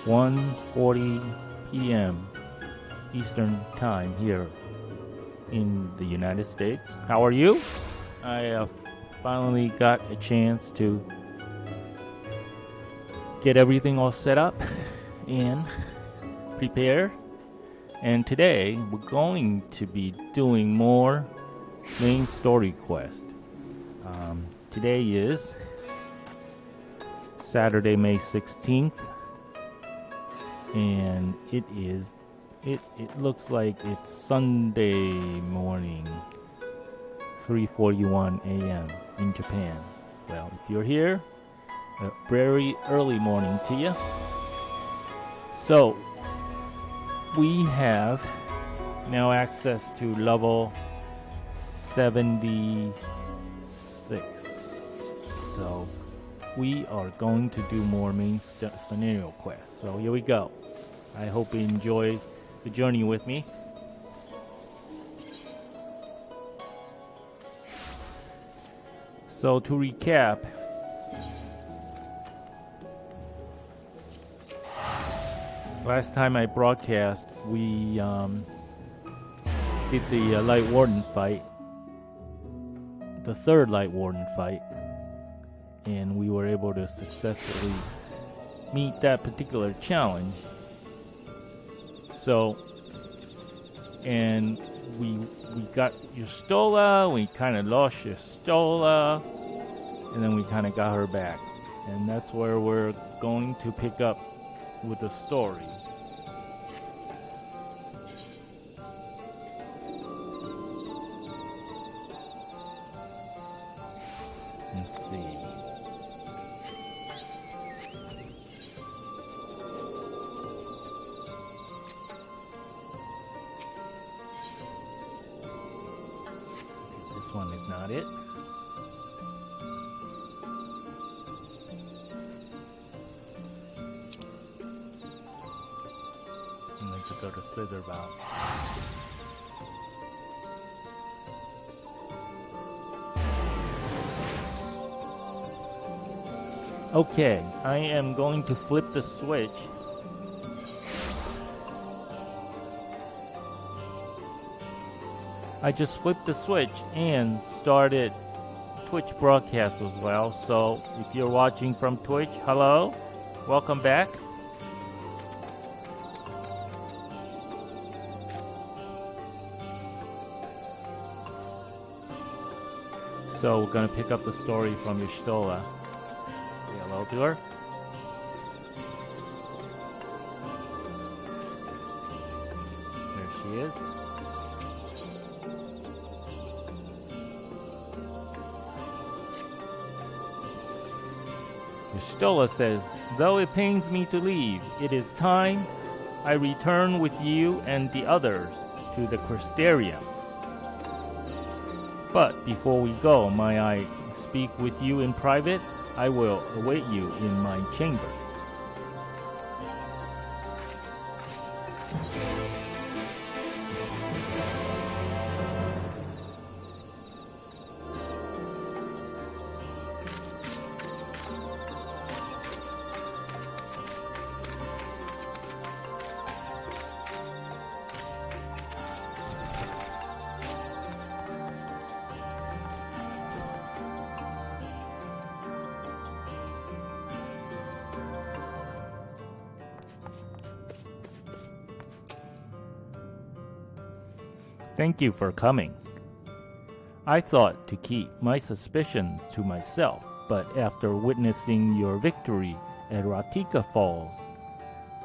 1:40 p.m. Eastern Time here in the United States. How are you? I finally got a chance to get everything all set up and prepared. And today we're going to be doing more main story quest. Today is Saturday, May 16th, and it looks like it's Sunday morning, 3:41 a.m. in Japan. Well, if you're here, a very early morning to you. So we have now access to level 76. So we are going to do more main scenario quests. So here we go. I hope you enjoy the journey with me. So to recap, last time I broadcast, we did the Light Warden fight, the third Light Warden fight, and we were able to successfully meet that particular challenge. So, and we got Yustola, we kind of lost Yustola, and then we kind of got her back. And that's where we're going to pick up with the story. Let's see. This one is not it. I'm going to go to Sitherbound. Okay, I am going to flip the switch. I just flipped the switch and started Twitch broadcast as well. So if you're watching from Twitch, hello, welcome back. So we're gonna pick up the story from Yustola. Say hello to her. There she is. Yustola says, though it pains me to leave, it is time I return with you and the others to the Crystarium. But before we go, may I speak with you in private? I will await you in my chambers. Thank you for coming. I thought to keep my suspicions to myself, but after witnessing your victory at Ratika Falls,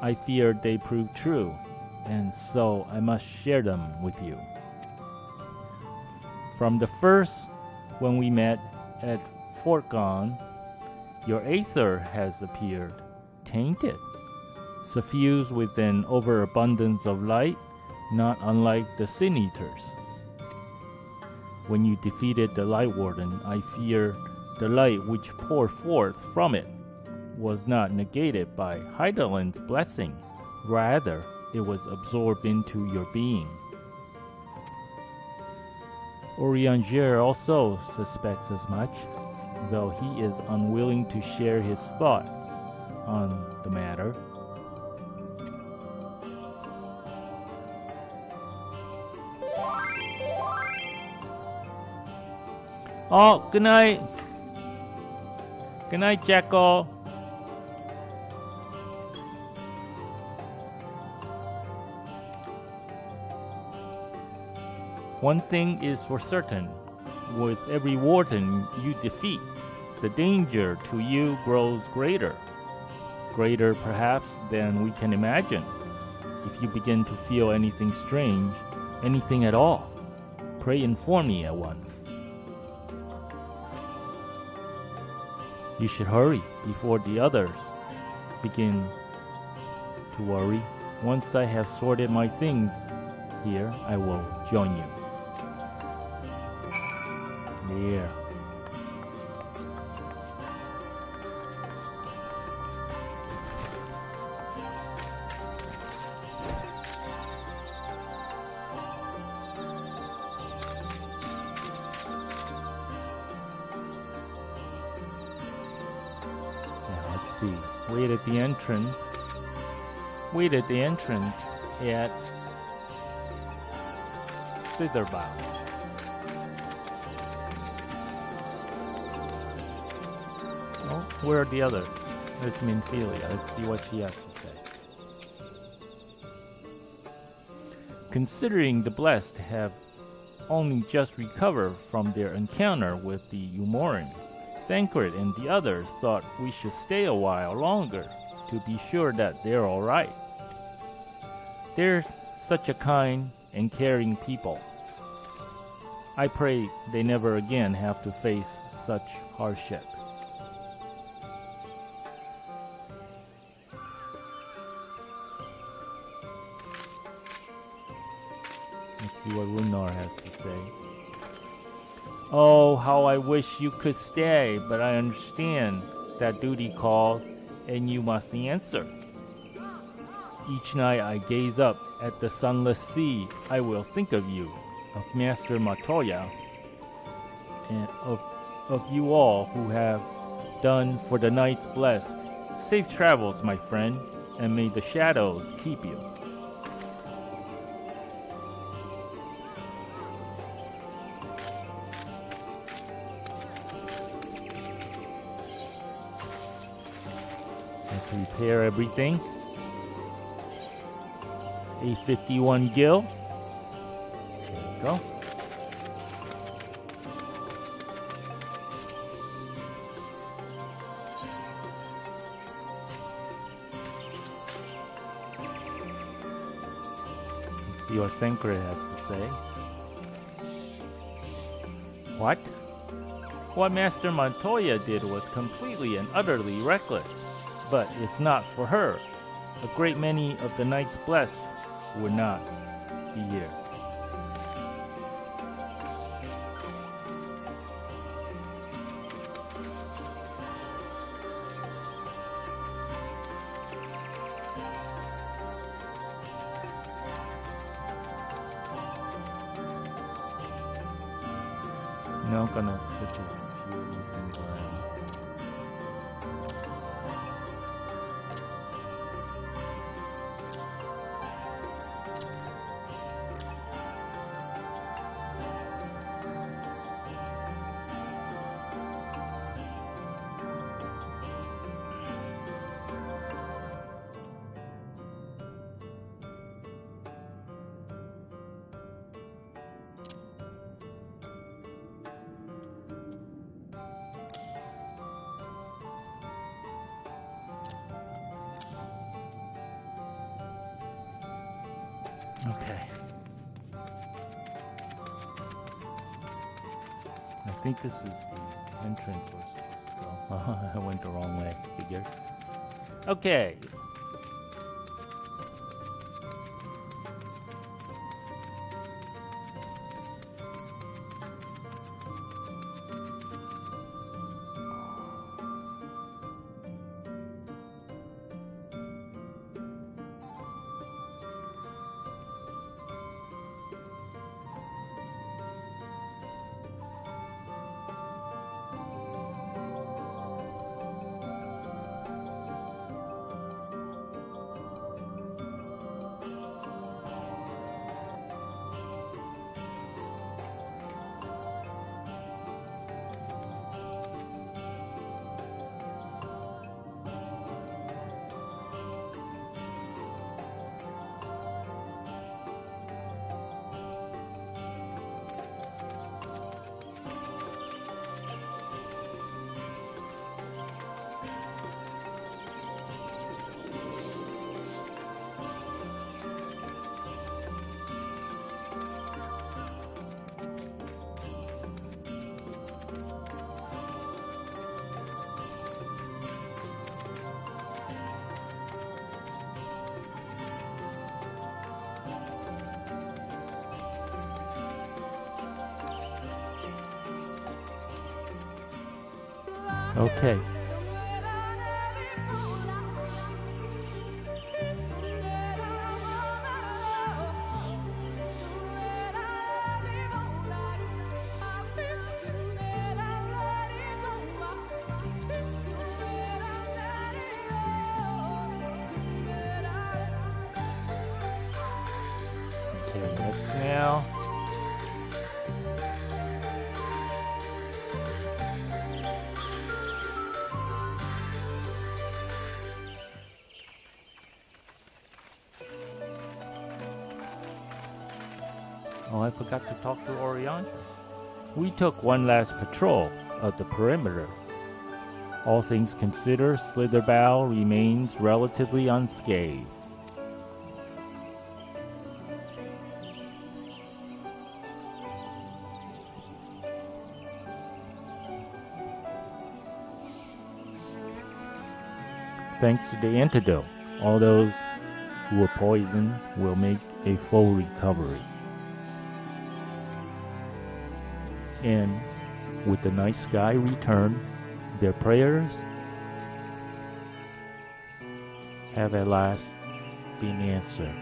I feared they proved true, and so I must share them with you. From the first, when we met at Fort Gone, your aether has appeared, tainted, suffused with an overabundance of light, not unlike the Sin Eaters. When you defeated the Light Warden, I fear the light which poured forth from it was not negated by Heidelin's blessing. Rather, it was absorbed into your being. Orianger also suspects as much, though he is unwilling to share his thoughts on the matter. Oh, good night. Good night, Jackal. One thing is for certain. With every warden you defeat, the danger to you grows greater. Greater, perhaps, than we can imagine. If you begin to feel anything strange, anything at all, pray inform me at once. You should hurry before the others begin to worry. Once I have sorted my things here, I will join you. There. Let's see. Wait at the entrance. Wait at the entrance at Sitherbow. Oh, where are the others? There's Minfilia. Let's see what she has to say. Considering the blessed have only just recovered from their encounter with the Umorans, Thancred and the others thought we should stay a while longer to be sure that they're all right. They're such a kind and caring people. I pray they never again have to face such hardship. Let's see what Runar has to say. Oh, how I wish you could stay, but I understand that duty calls, and you must answer. Each night I gaze up at the sunless sea, I will think of you, of Master Matoya, and of you all who have done for the Knights blessed. Safe travels, my friend, and may the shadows keep you. Let's repair everything. A51 Gil. There we go. Let's see what Thancred has to say. What? What Master Montoya did was completely and utterly reckless. But if not for her, a great many of the Knights blessed would not be here. Now I'm gonna switch a few of these things around. Okay. I think this is the entrance we're supposed to go. I went the wrong way. Figures. Okay. Okay. Okay, that's now. Oh, I forgot to talk to Orion. We took one last patrol of the perimeter. All things considered, Slitherbow remains relatively unscathed. Thanks to the antidote, all those who were poisoned will make a full recovery. And with the night sky return, their prayers have at last been answered.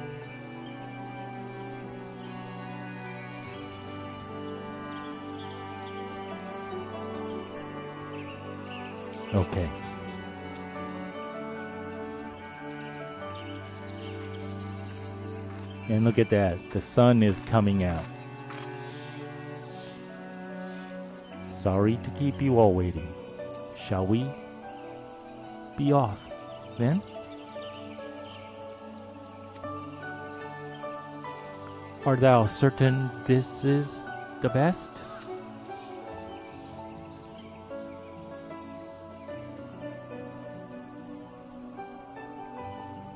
Okay. And look at that, the sun is coming out. Sorry to keep you all waiting. Shall we be off then? Art thou certain this is the best?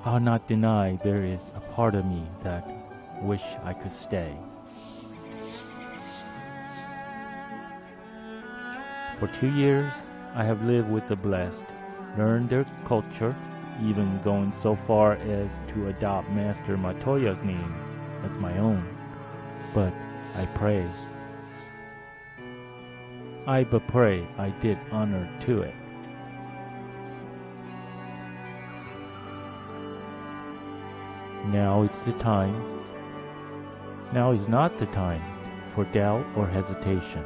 I'll not deny there is a part of me that wish I could stay. For 2 years, I have lived with the blessed, learned their culture, even going so far as to adopt Master Matoya's name as my own. But I pray. I but pray I did honor to it. Now is the time. Now is not the time for doubt or hesitation.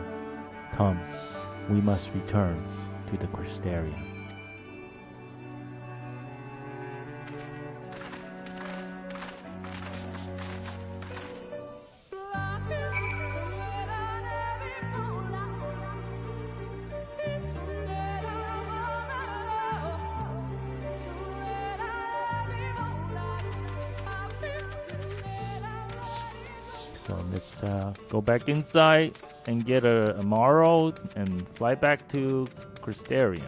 Come, we must return to the Crystarium. So let's go back inside and get a Amaro and fly back to Crystarium.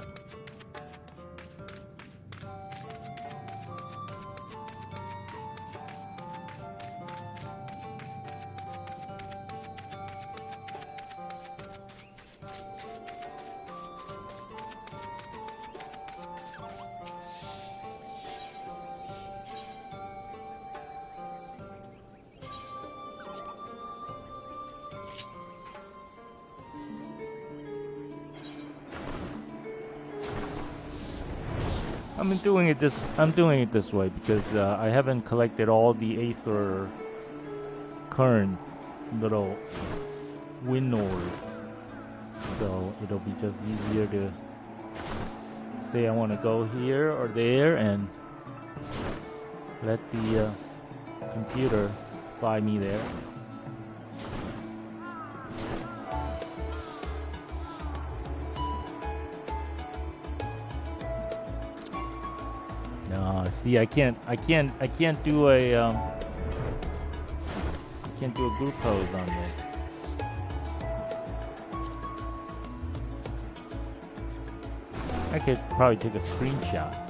I'm doing it this way because I haven't collected all the Aether current little wind orbs, so it'll be just easier to say I want to go here or there and let the computer fly me there. See, I can't do a group pose on this. I could probably take a screenshot.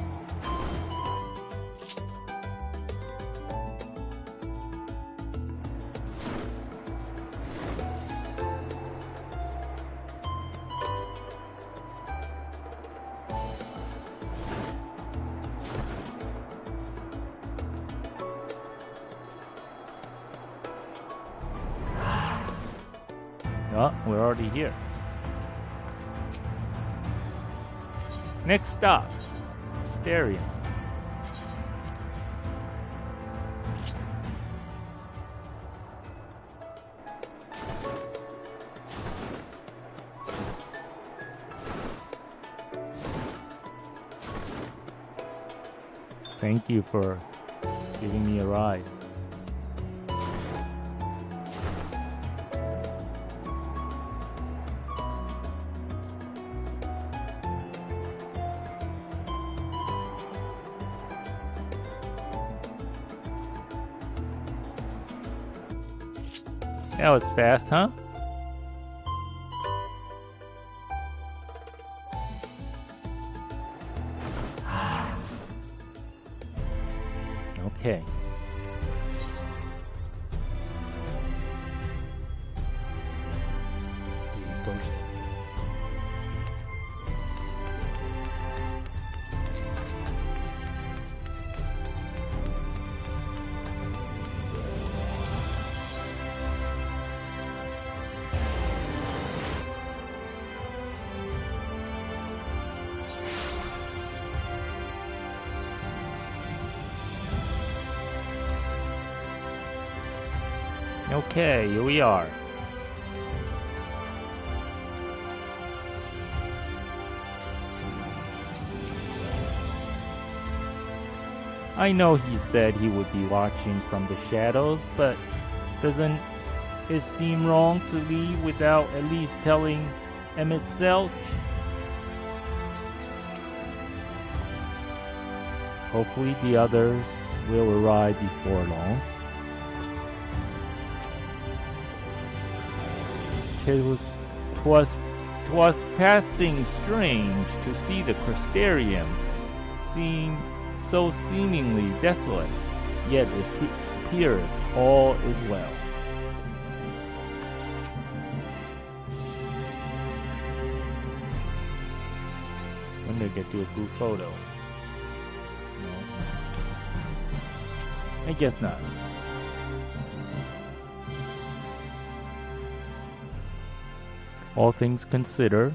Oh, we're already here. Next stop, Stereo. Thank you for giving me a ride. That was fast, huh? Okay. Okay, here we are. I know he said he would be watching from the shadows, but doesn't it seem wrong to leave without at least telling Emmett Selch? Hopefully the others will arrive before long. Twas passing strange to see the Crystarians seem so seemingly desolate, yet it appears all is well. When did I get to a good photo? No, I guess not. All things considered,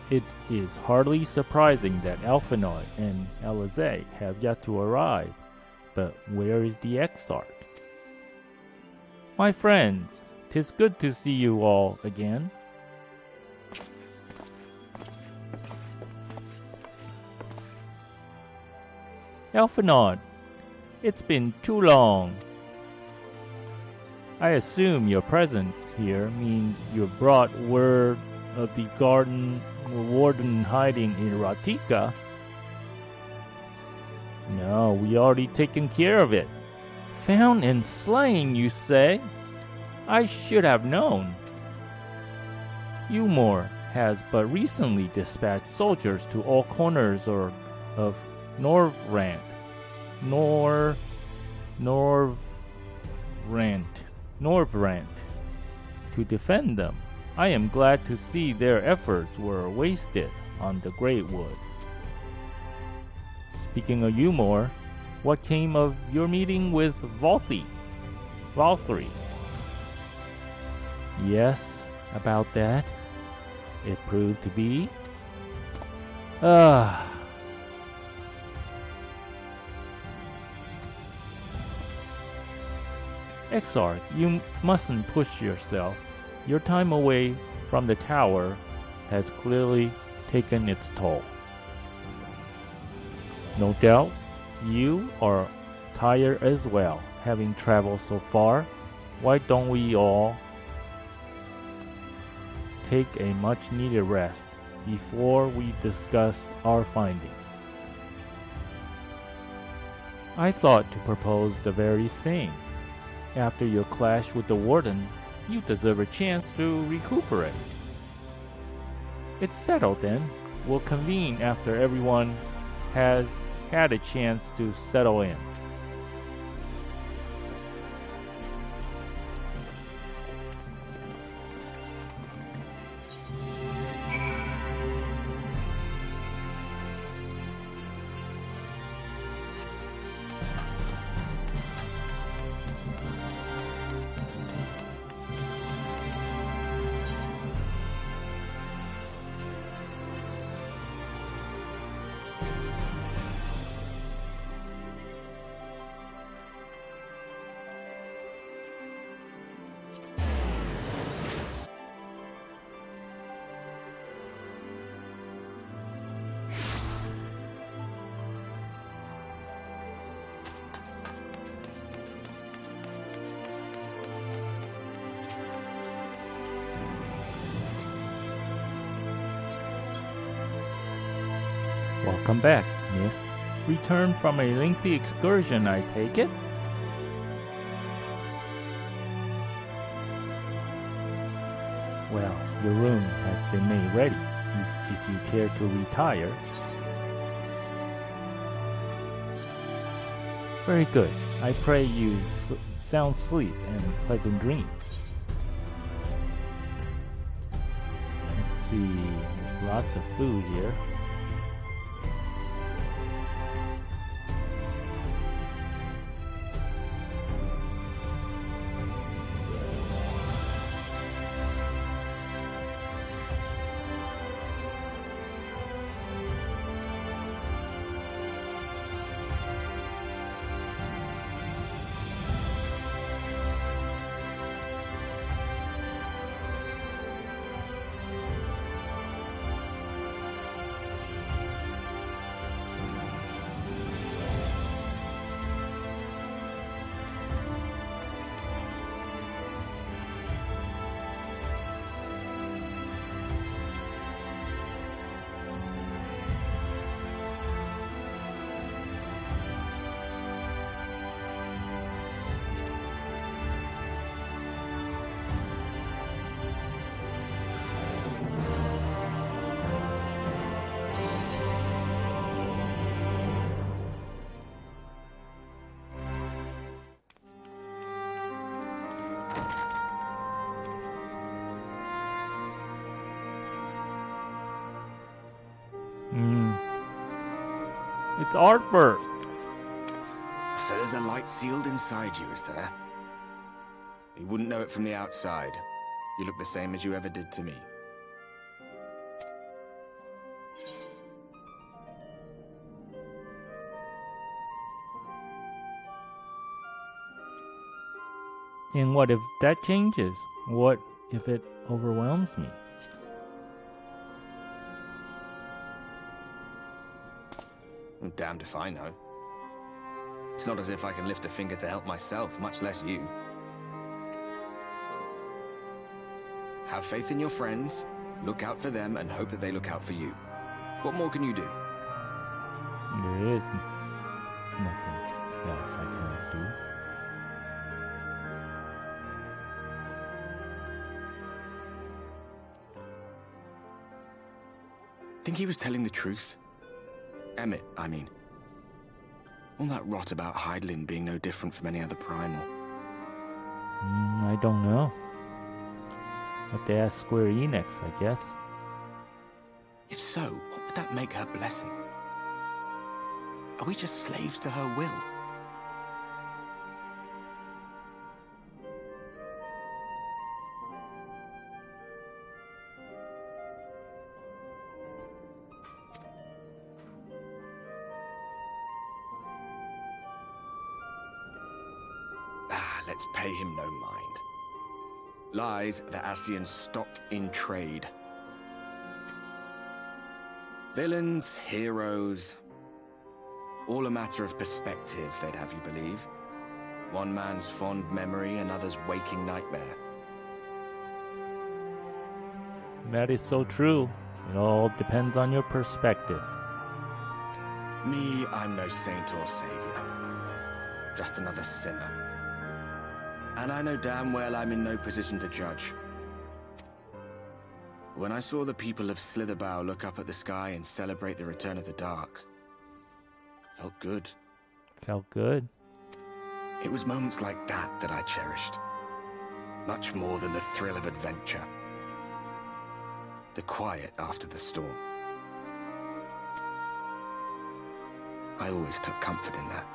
it is hardly surprising that Alphinoid and Alizé have yet to arrive, but where is the Exarch? My friends, 'tis good to see you all again. Alphinoid, it's been too long. I assume your presence here means you've brought word of the garden warden hiding in Ratika. No, we already taken care of it. Found and slain, you say? I should have known. Umor has but recently dispatched soldiers to all corners of Norvrant to defend them. I am glad to see their efforts were wasted on the Great Wood. Speaking of Umor, what came of your meeting with Valthry? Yes, about that. It proved to be... Exarch, you mustn't push yourself. Your time away from the tower has clearly taken its toll. No doubt, you are tired as well, having traveled so far. Why don't we all take a much-needed rest before we discuss our findings? I thought to propose the very same. After your clash with the warden, you deserve a chance to recuperate. It's settled then. We'll convene after everyone has had a chance to settle in. Welcome back, miss. Returned from a lengthy excursion, I take it? Well, your room has been made ready, if you care to retire. Very good. I pray you sound sleep and pleasant dreams. Let's see, there's lots of food here. It's artwork. So there's a light sealed inside you, is there? You wouldn't know it from the outside. You look the same as you ever did to me. And what if that changes? What if it overwhelms me? I'm damned if I know. It's not as if I can lift a finger to help myself, much less you. Have faith in your friends, look out for them, and hope that they look out for you. What more can you do? There is nothing else I can do. Think he was telling the truth? Emmett, I mean. All that rot about Hydaelyn being no different from any other primal. I don't know. Have to ask Square Enix, I guess. If so, what would that make her blessing? Are we just slaves to her will? Let's pay him no mind. Lies the Ascian stock in trade. Villains, heroes, all a matter of perspective, they'd have you believe. One man's fond memory, another's waking nightmare. That is so true. It all depends on your perspective. Me, I'm no saint or savior. Just another sinner. And I know damn well I'm in no position to judge. When I saw the people of Slitherbow look up at the sky and celebrate the return of the dark, felt good. Felt good. It was moments like that that I cherished. Much more than the thrill of adventure. The quiet after the storm. I always took comfort in that.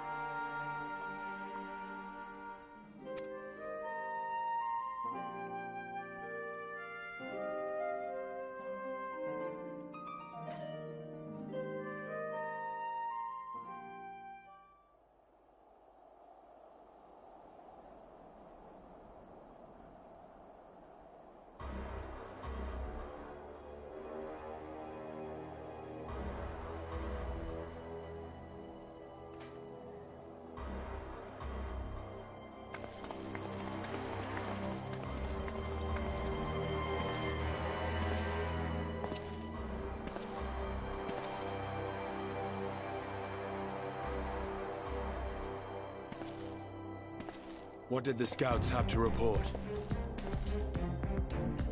What did the scouts have to report?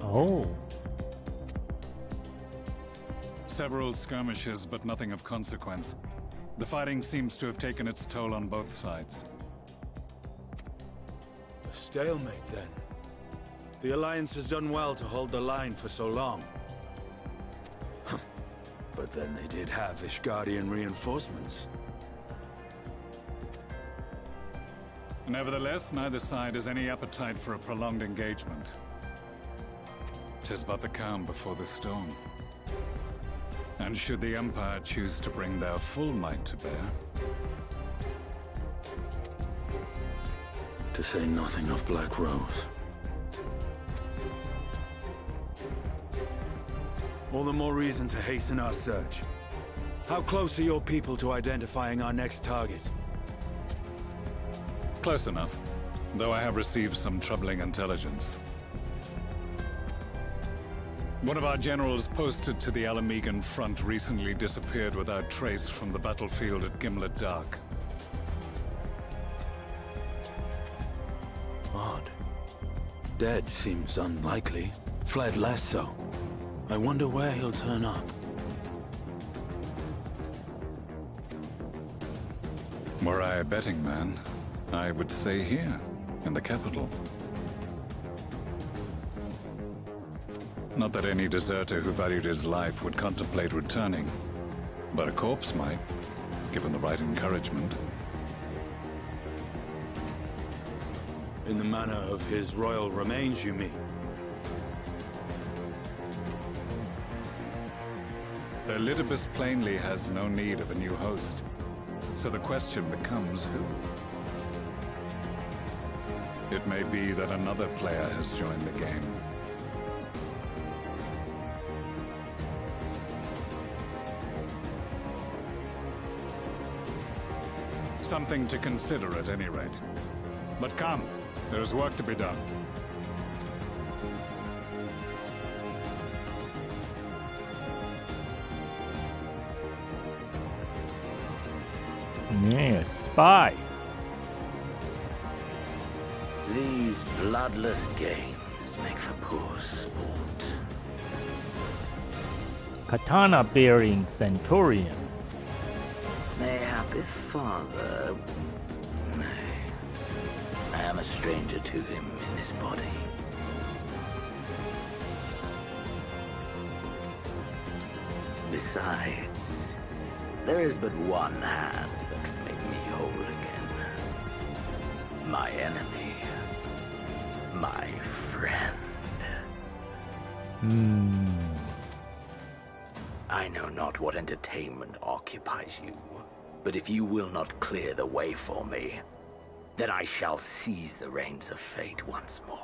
Oh. Several skirmishes, but nothing of consequence. The fighting seems to have taken its toll on both sides. A stalemate, then. The Alliance has done well to hold the line for so long. But then they did have Ishgardian reinforcements. Nevertheless, neither side has any appetite for a prolonged engagement. 'Tis but the calm before the storm. And should the Empire choose to bring their full might to bear... To say nothing of Black Rose. All the more reason to hasten our search. How close are your people to identifying our next target? Close enough, though I have received some troubling intelligence. One of our generals posted to the Alamegan front recently disappeared without trace from the battlefield at Gimlet Dark. Odd. Dead seems unlikely. Fled less so. I wonder where he'll turn up. Were I a betting man, I would say here, in the capital. Not that any deserter who valued his life would contemplate returning, but a corpse might, given the right encouragement. In the manner of his royal remains, you mean? Elidibus plainly has no need of a new host, so the question becomes who? It may be that another player has joined the game. Something to consider at any rate. But come, there's work to be done. Yeah, spy. These bloodless games make for poor sport. Katana-bearing Centurion. Mayhap if father... Nay. I am a stranger to him in this body. Besides, there is but one hand that can make me whole again. My enemy. My friend. I know not what entertainment occupies you, but if you will not clear the way for me, then I shall seize the reins of fate once more.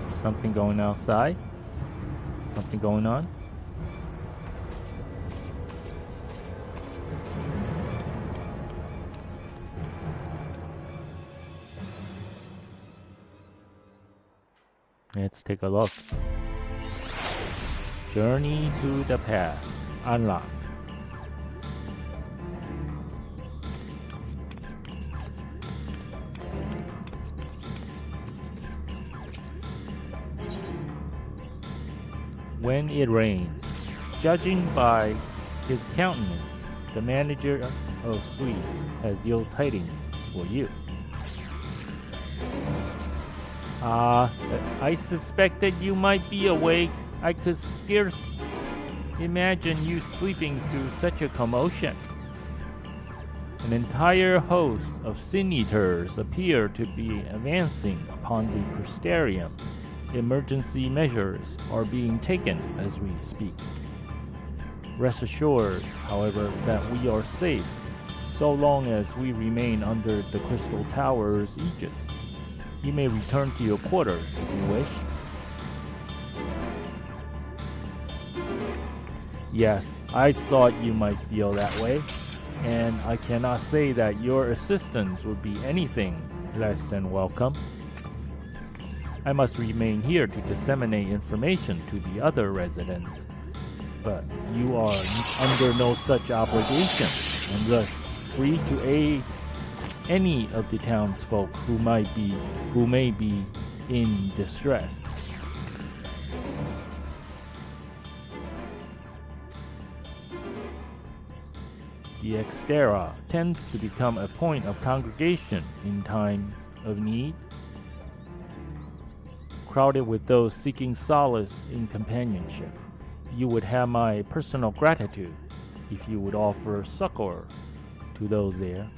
Something going outside? Something going on? Let's take a look. Journey to the past. Unlocked. When it rained. Judging by his countenance, the manager of suites has ill tidings for you. I suspected you might be awake. I could scarce imagine you sleeping through such a commotion. An entire host of sin-eaters appear to be advancing upon the Crystarium. Emergency measures are being taken as we speak. Rest assured, however, that we are safe so long as we remain under the Crystal Tower's aegis. You may return to your quarters if you wish. Yes, I thought you might feel that way, and I cannot say that your assistance would be anything less than welcome. I must remain here to disseminate information to the other residents, but you are under no such obligation, and thus free to aid any of the townsfolk who may be in distress. The Extera tends to become a point of congregation in times of need, crowded with those seeking solace in companionship. You would have my personal gratitude if you would offer succor to those there.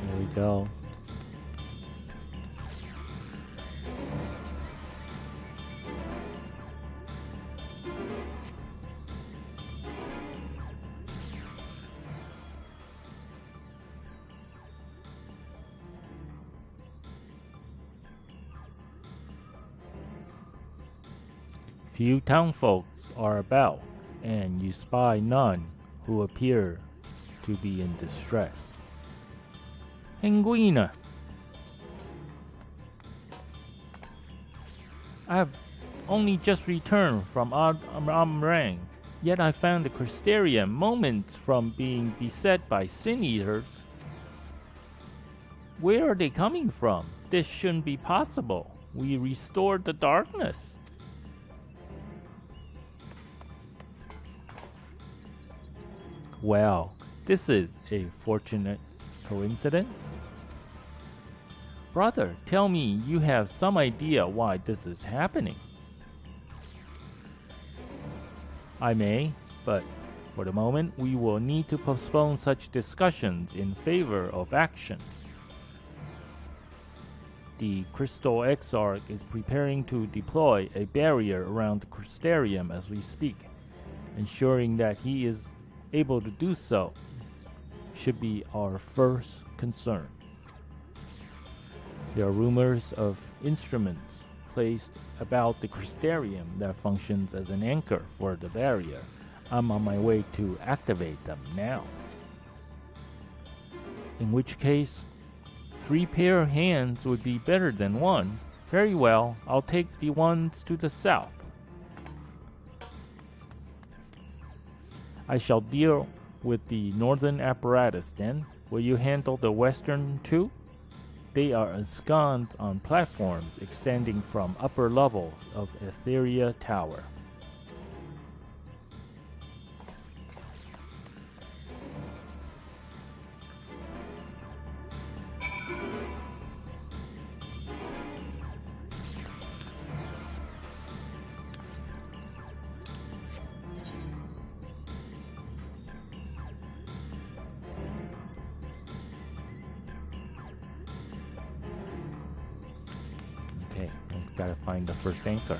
There we go. Few townfolks are about, and you spy none who appear to be in distress. Penguina, I have only just returned from Amrang, yet I found the Crystarium moments from being beset by sin-eaters. Where are they coming from? This shouldn't be possible. We restored the darkness. Well, this is a fortunate coincidence. Brother, tell me you have some idea why this is happening. I may, but for the moment we will need to postpone such discussions in favor of action. The Crystal Exarch is preparing to deploy a barrier around the Crystarium as we speak. Ensuring that he is able to do so should be our first concern. There are rumors of instruments placed about the Crystarium that functions as an anchor for the barrier. I'm on my way to activate them now. In which case, 3 pair of hands would be better than 1. Very well, I'll take the ones to the south. I shall deal with the northern apparatus then. Will you handle the western too? They are ensconced on platforms extending from upper levels of Etheria Tower. Okay, let's gotta find the first anchor.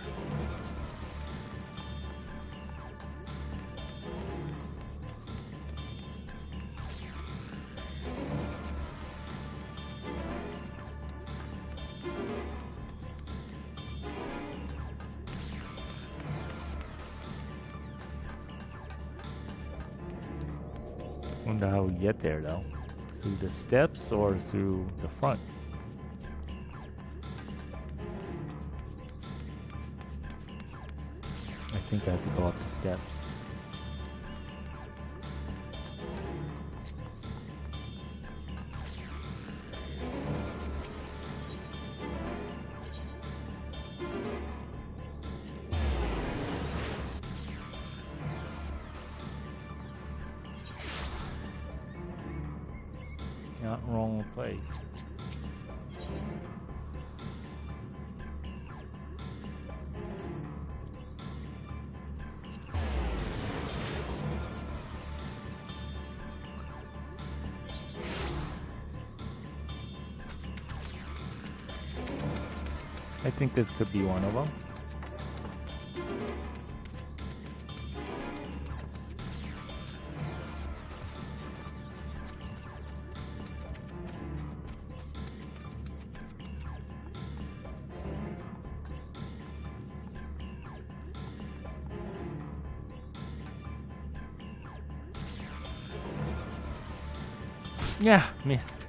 Wonder how we get there though. Through the steps or through the front? think I have to go up the steps. Not wrong place. I think this could be one of them. Yeah, missed.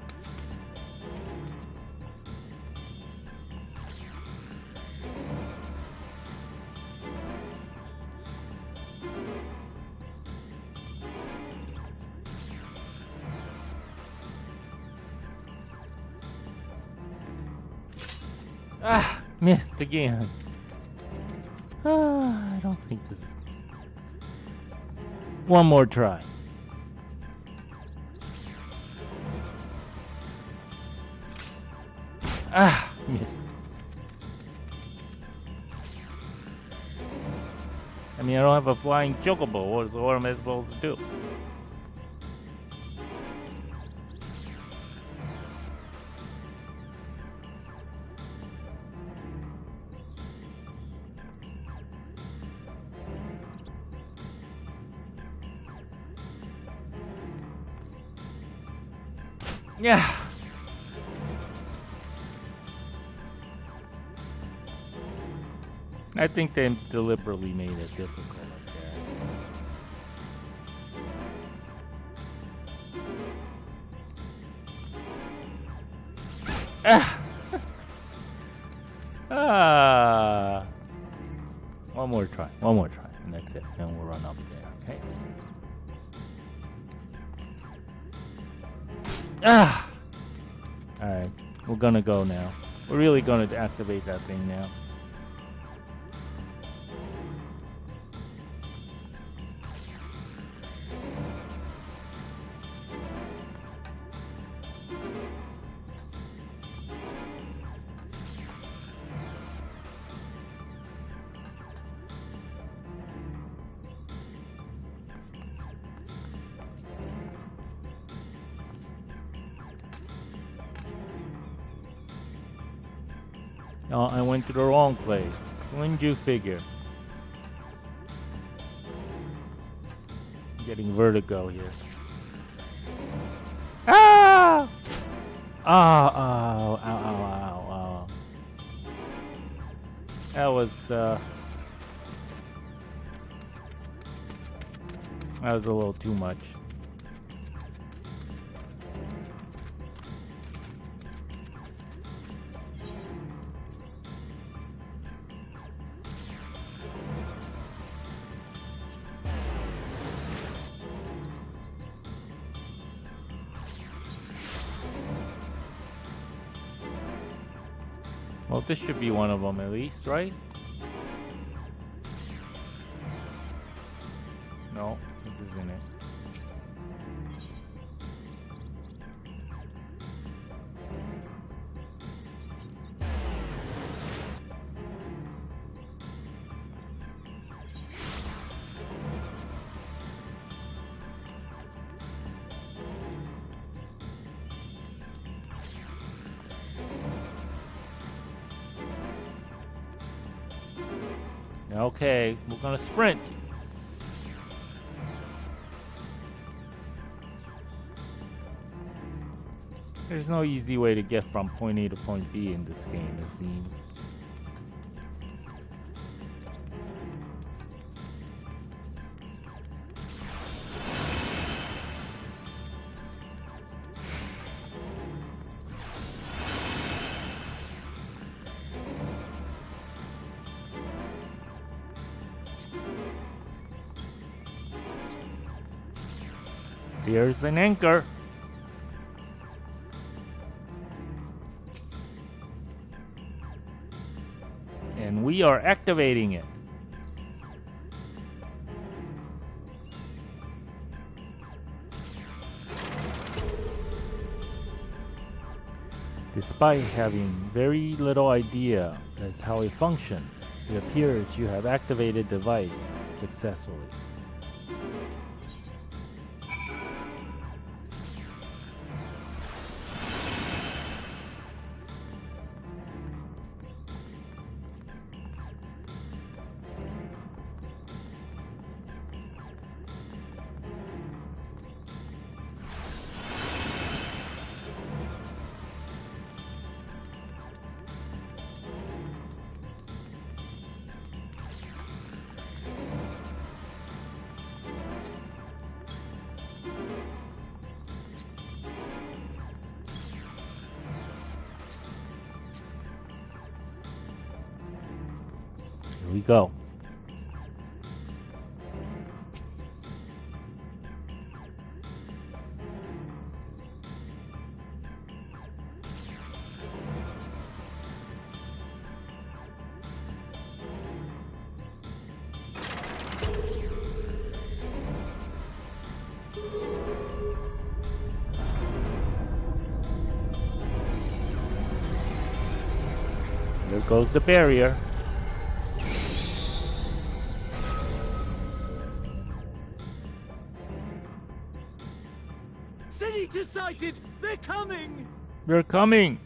Ah, missed again. I don't think this. One more try. Ah, missed. I mean, I don't have a flying chocobo. What am I supposed to do? Yeah. I think they deliberately made it difficult like that. Ah! One more try, and that's it. Then we'll run up there, okay? Ah! Alright, we're gonna go now. We're really gonna activate that thing now. Oh, I went to the wrong place. Wouldn't you figure? I'm getting vertigo here. Ah! Oh, ow, ow, ow, ow. That was a little too much. Well, this should be one of them at least, right? No, this isn't it. Okay, we're gonna sprint. There's no easy way to get from point A to point B in this game, it seems. There's an anchor. And we are activating it. Despite having very little idea as how it functions, it appears you have activated the device successfully. Here we go. There goes the barrier. Senator sighted! They're coming! They're coming!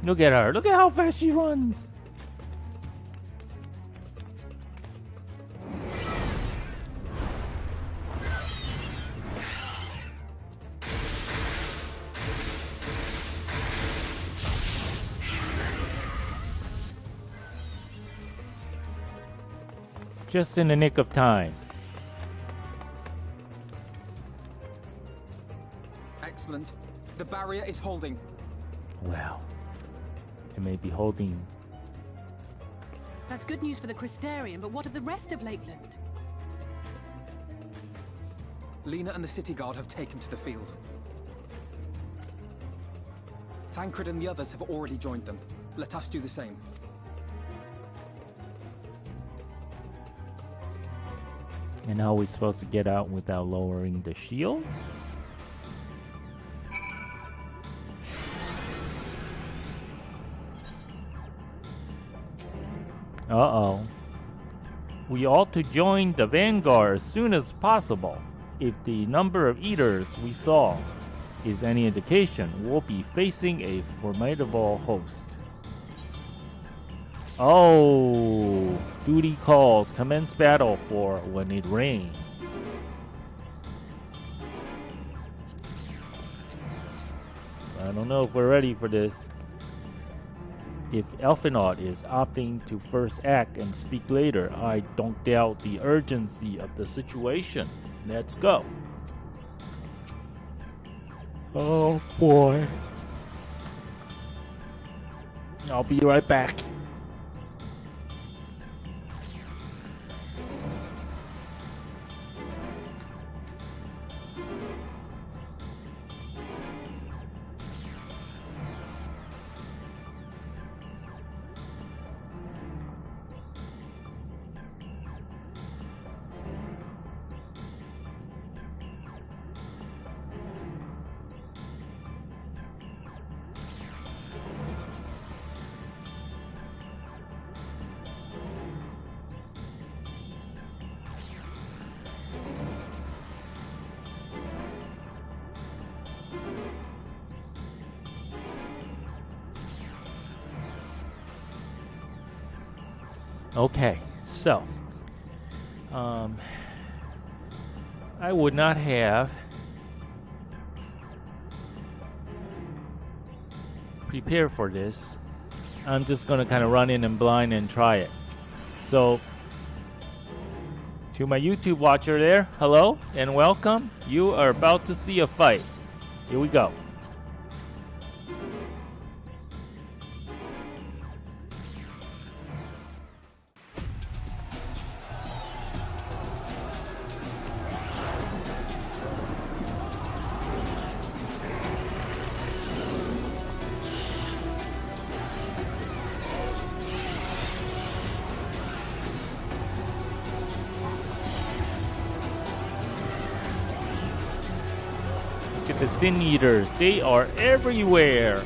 Look at her. Look at how fast she runs. Just in the nick of time. Excellent. The barrier is holding. Well, it may be holding. That's good news for the Crystarian, but what of the rest of Lakeland? Lena and the city guard have taken to the field. Thancred and the others have already joined them. Let us do the same. And how are we supposed to get out without lowering the shield? Uh-oh. We ought to join the vanguard as soon as possible. If the number of eaters we saw is any indication, we'll be facing a formidable host. Oh, duty calls, commence battle for when it rains. I don't know if we're ready for this. If Elfinaud is opting to first act and speak later, I don't doubt the urgency of the situation. Let's go. Oh boy. I'll be right back. Okay, so I would not have prepared for this. I'm just gonna kind of run in and blind and try it. So to my YouTube watcher there, hello and welcome. You are about to see a fight. Here we go. Look at the Sin Eaters. They are everywhere.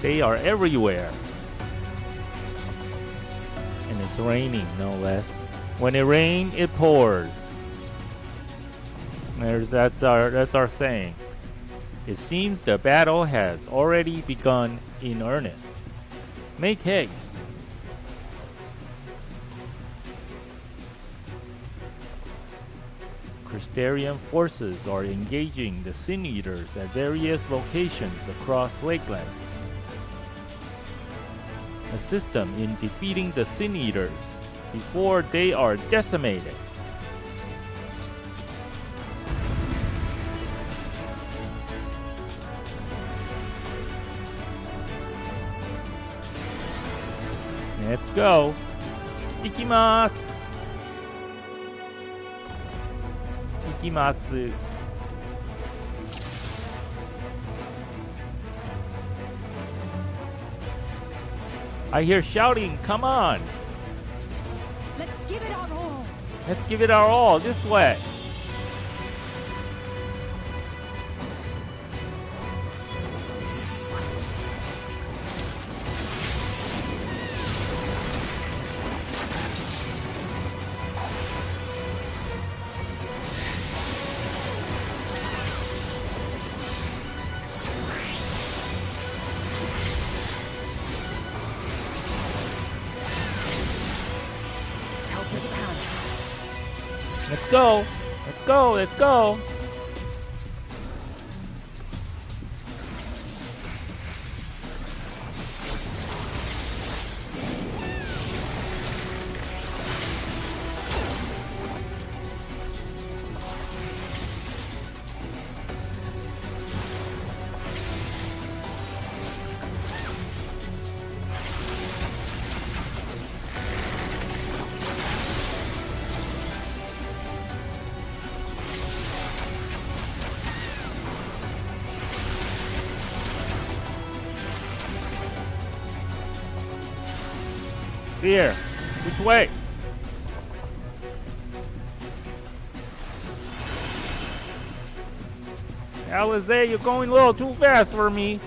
They are everywhere. And it's raining, no less. When it rains, it pours. That's our saying. It seems the battle has already begun in earnest. Make haste. Crystarian forces are engaging the Sin Eaters at various locations across Lakeland. Assist them in defeating the Sin Eaters before they are decimated. Let's go. Ikimasu. Ikimasu. I hear shouting. Come on. Let's give it our all. Let's give it our all. This way. Let's go. Let's go. Let's go. Here. Which way? Alizé, you're going a little too fast for me.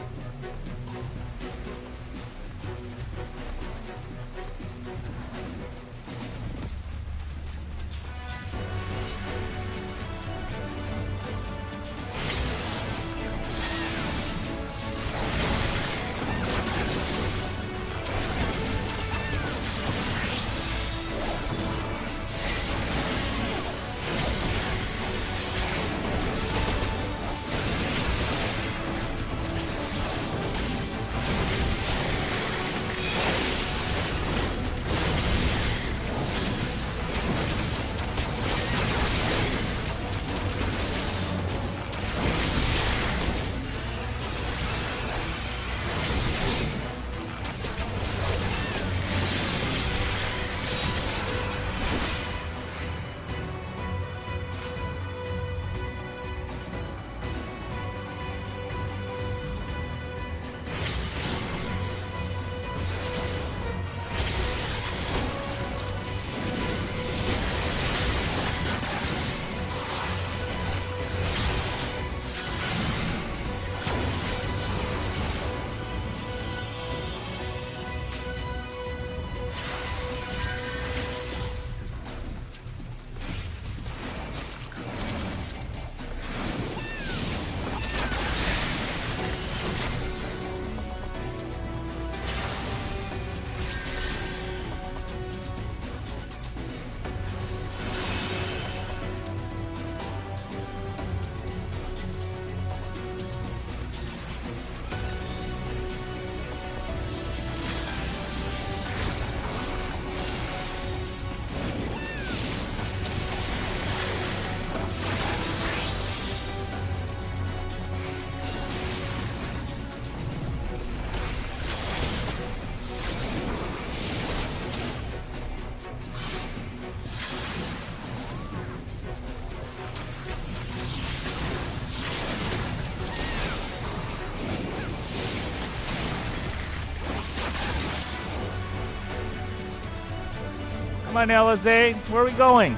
Come on, Alizé. Where are we going?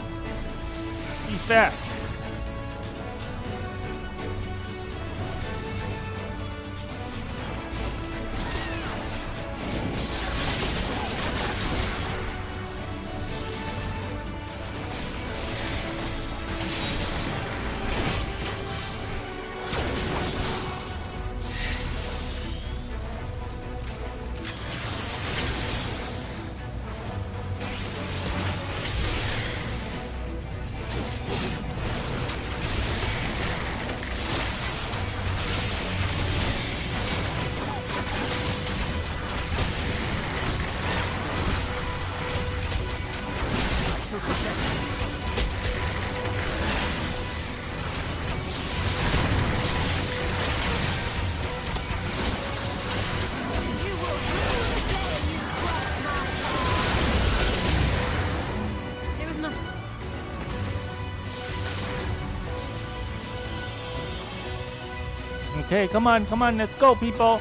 Be fast. Okay, come on, let's go, people.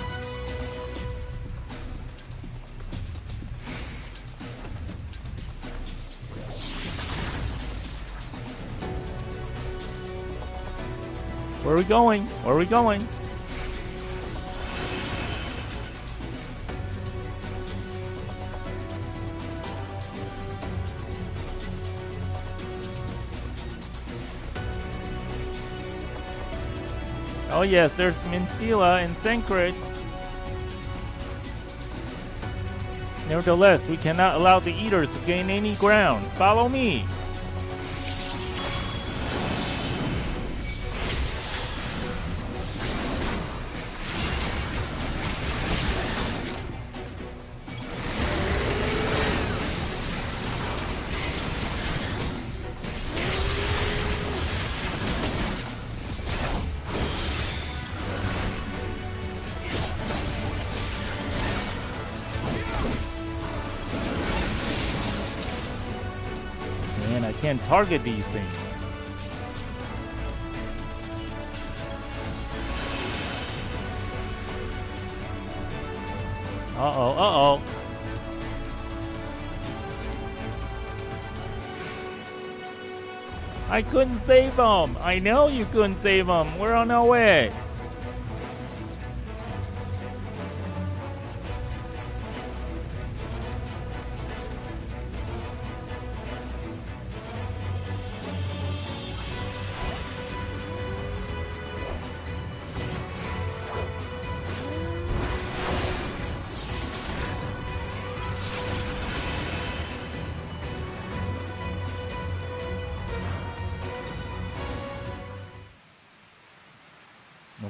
Where are we going? Where are we going? Oh yes, there's Minstila and Thancred. Nevertheless, we cannot allow the Eaters to gain any ground. Follow me. Man, I can't target these things. Uh-oh. I couldn't save them. I know you couldn't save them. We're on our way.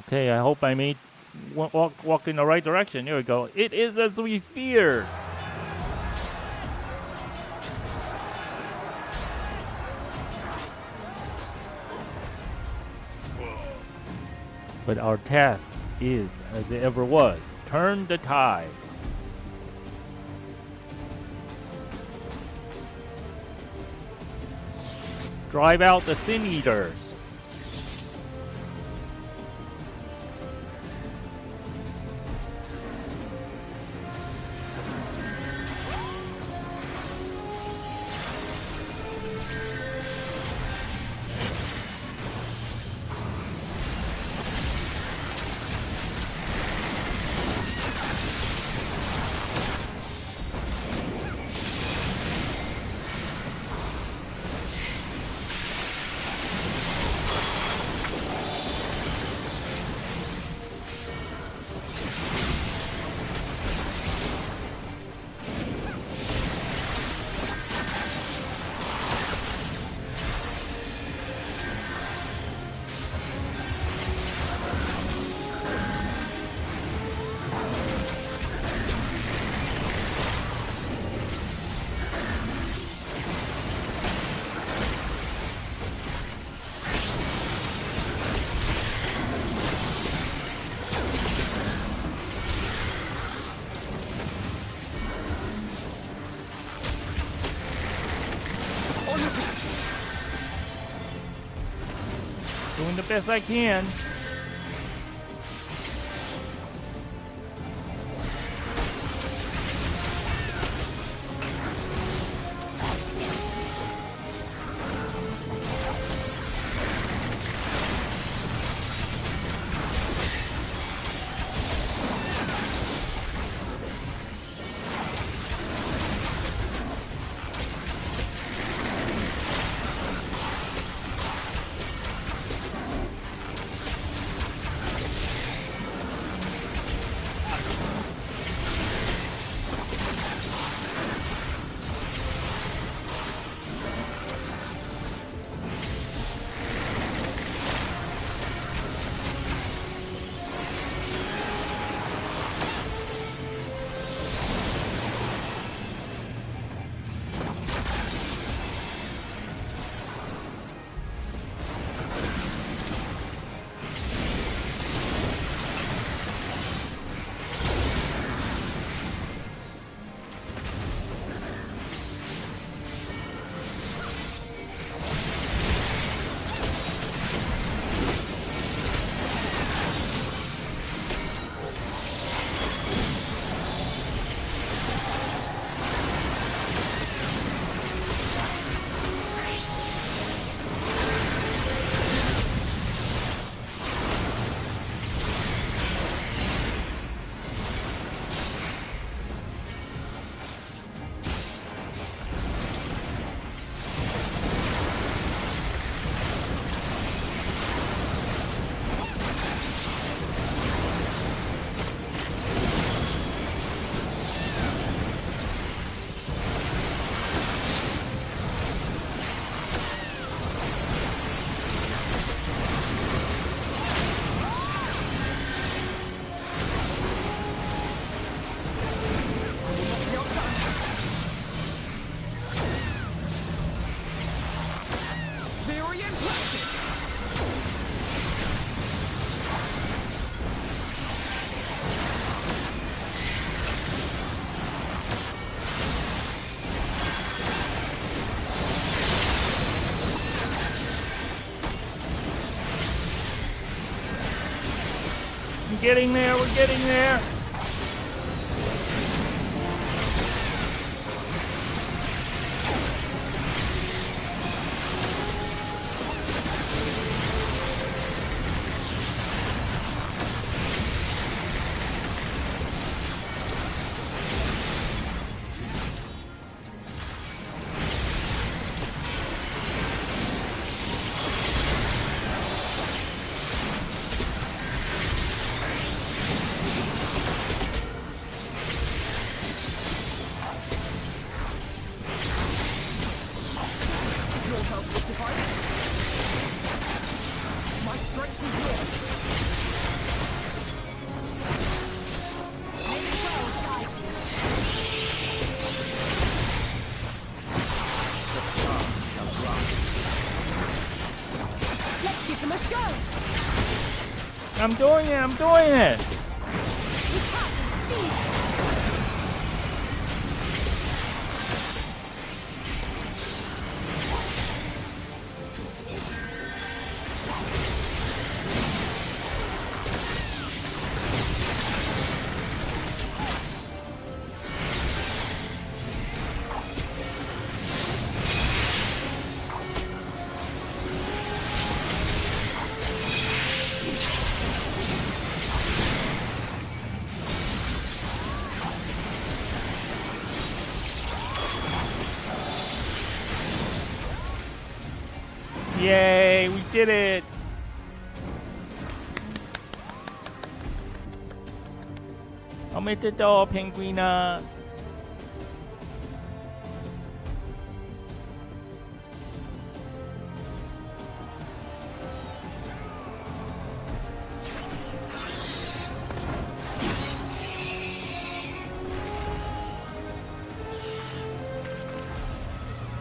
Okay, I hope I made walk in the right direction. Here we go. It is as we feared. But our task is as it ever was. Turn the tide. Drive out the Sin Eaters. Doing the best I can. getting there. We're getting there. I'm doing it, I'm doing it! Yay, we did it! I'm at the door, Penguina.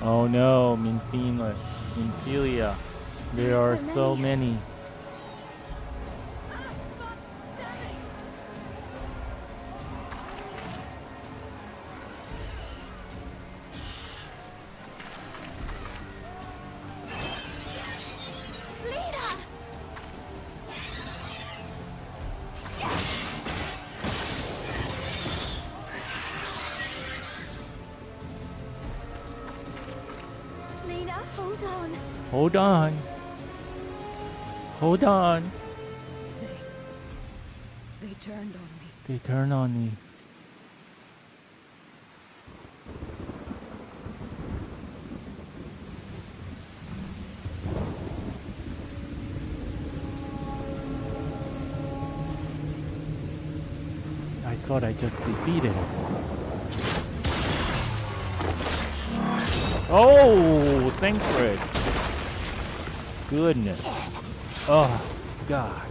Oh no, Minfilia. There are so many. Hold on. Hold on. They turned on me. They turned on me. I thought I just defeated him. Oh, thank Fred. Goodness. Oh, gosh.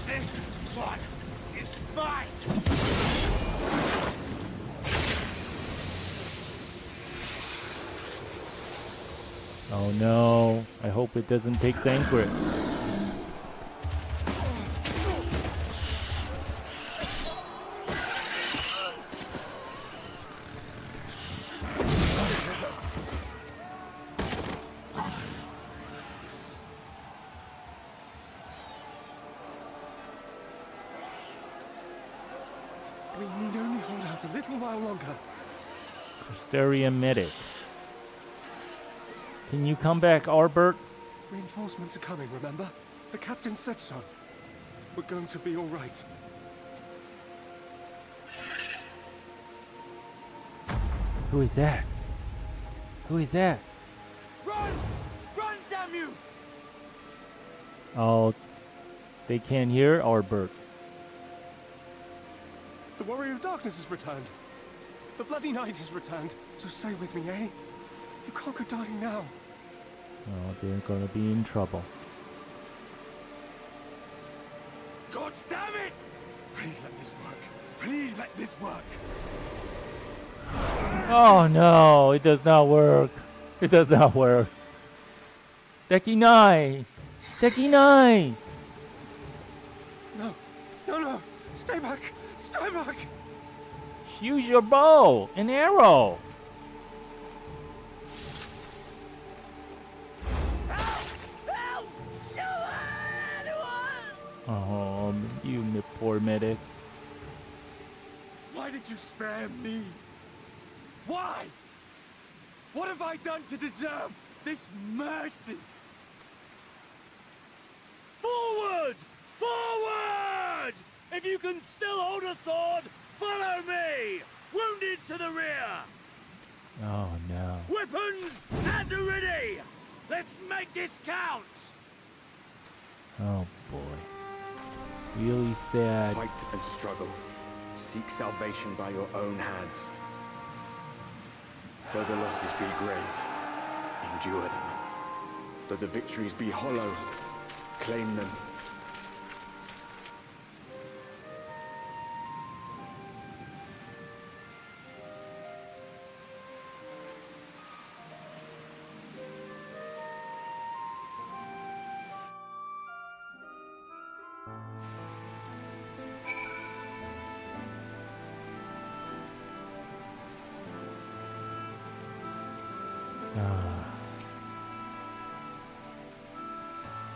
This one is mine. Oh no, I hope it doesn't take Thancred. We need only hold out a little while longer. Crysterium medic. Can you come back, Albert? Reinforcements are coming, remember? The captain said so. We're going to be all right. Who is that? Who is that? Run! Run, damn you! Oh, they can't hear Albert. The Warrior of Darkness has returned. The Bloody Knight has returned. So stay with me, eh? You can't go dying now. Oh, they're gonna be in trouble. God damn it! Please let this work. Please let this work. Oh no, it does not work. It does not work. Deki Nai! Deki Nai! No, no, no. Stay back! Stay back! Use your bow and arrow. Oh, you poor medic. Why did you spare me? Why? What have I done to deserve this mercy? Forward! Forward! If you can still hold a sword, follow me! Wounded to the rear! Oh no. Weapons at the ready! Let's make this count! Oh boy. Really sad. Fight and struggle. Seek salvation by your own hands. Though the losses be grave, endure them. Though the victories be hollow, claim them.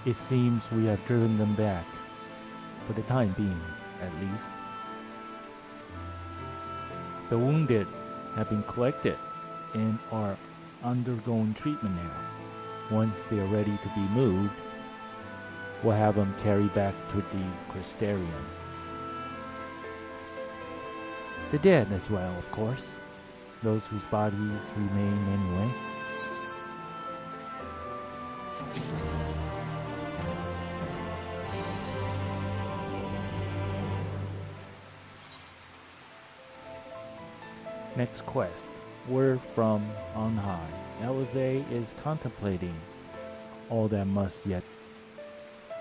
It seems we have driven them back, for the time being, at least. The wounded have been collected and are undergoing treatment now. Once they are ready to be moved, we'll have them carried back to the Crystarium. The dead as well, of course. Those whose bodies remain anyway. Next quest, word from on high. Alize is contemplating all that must yet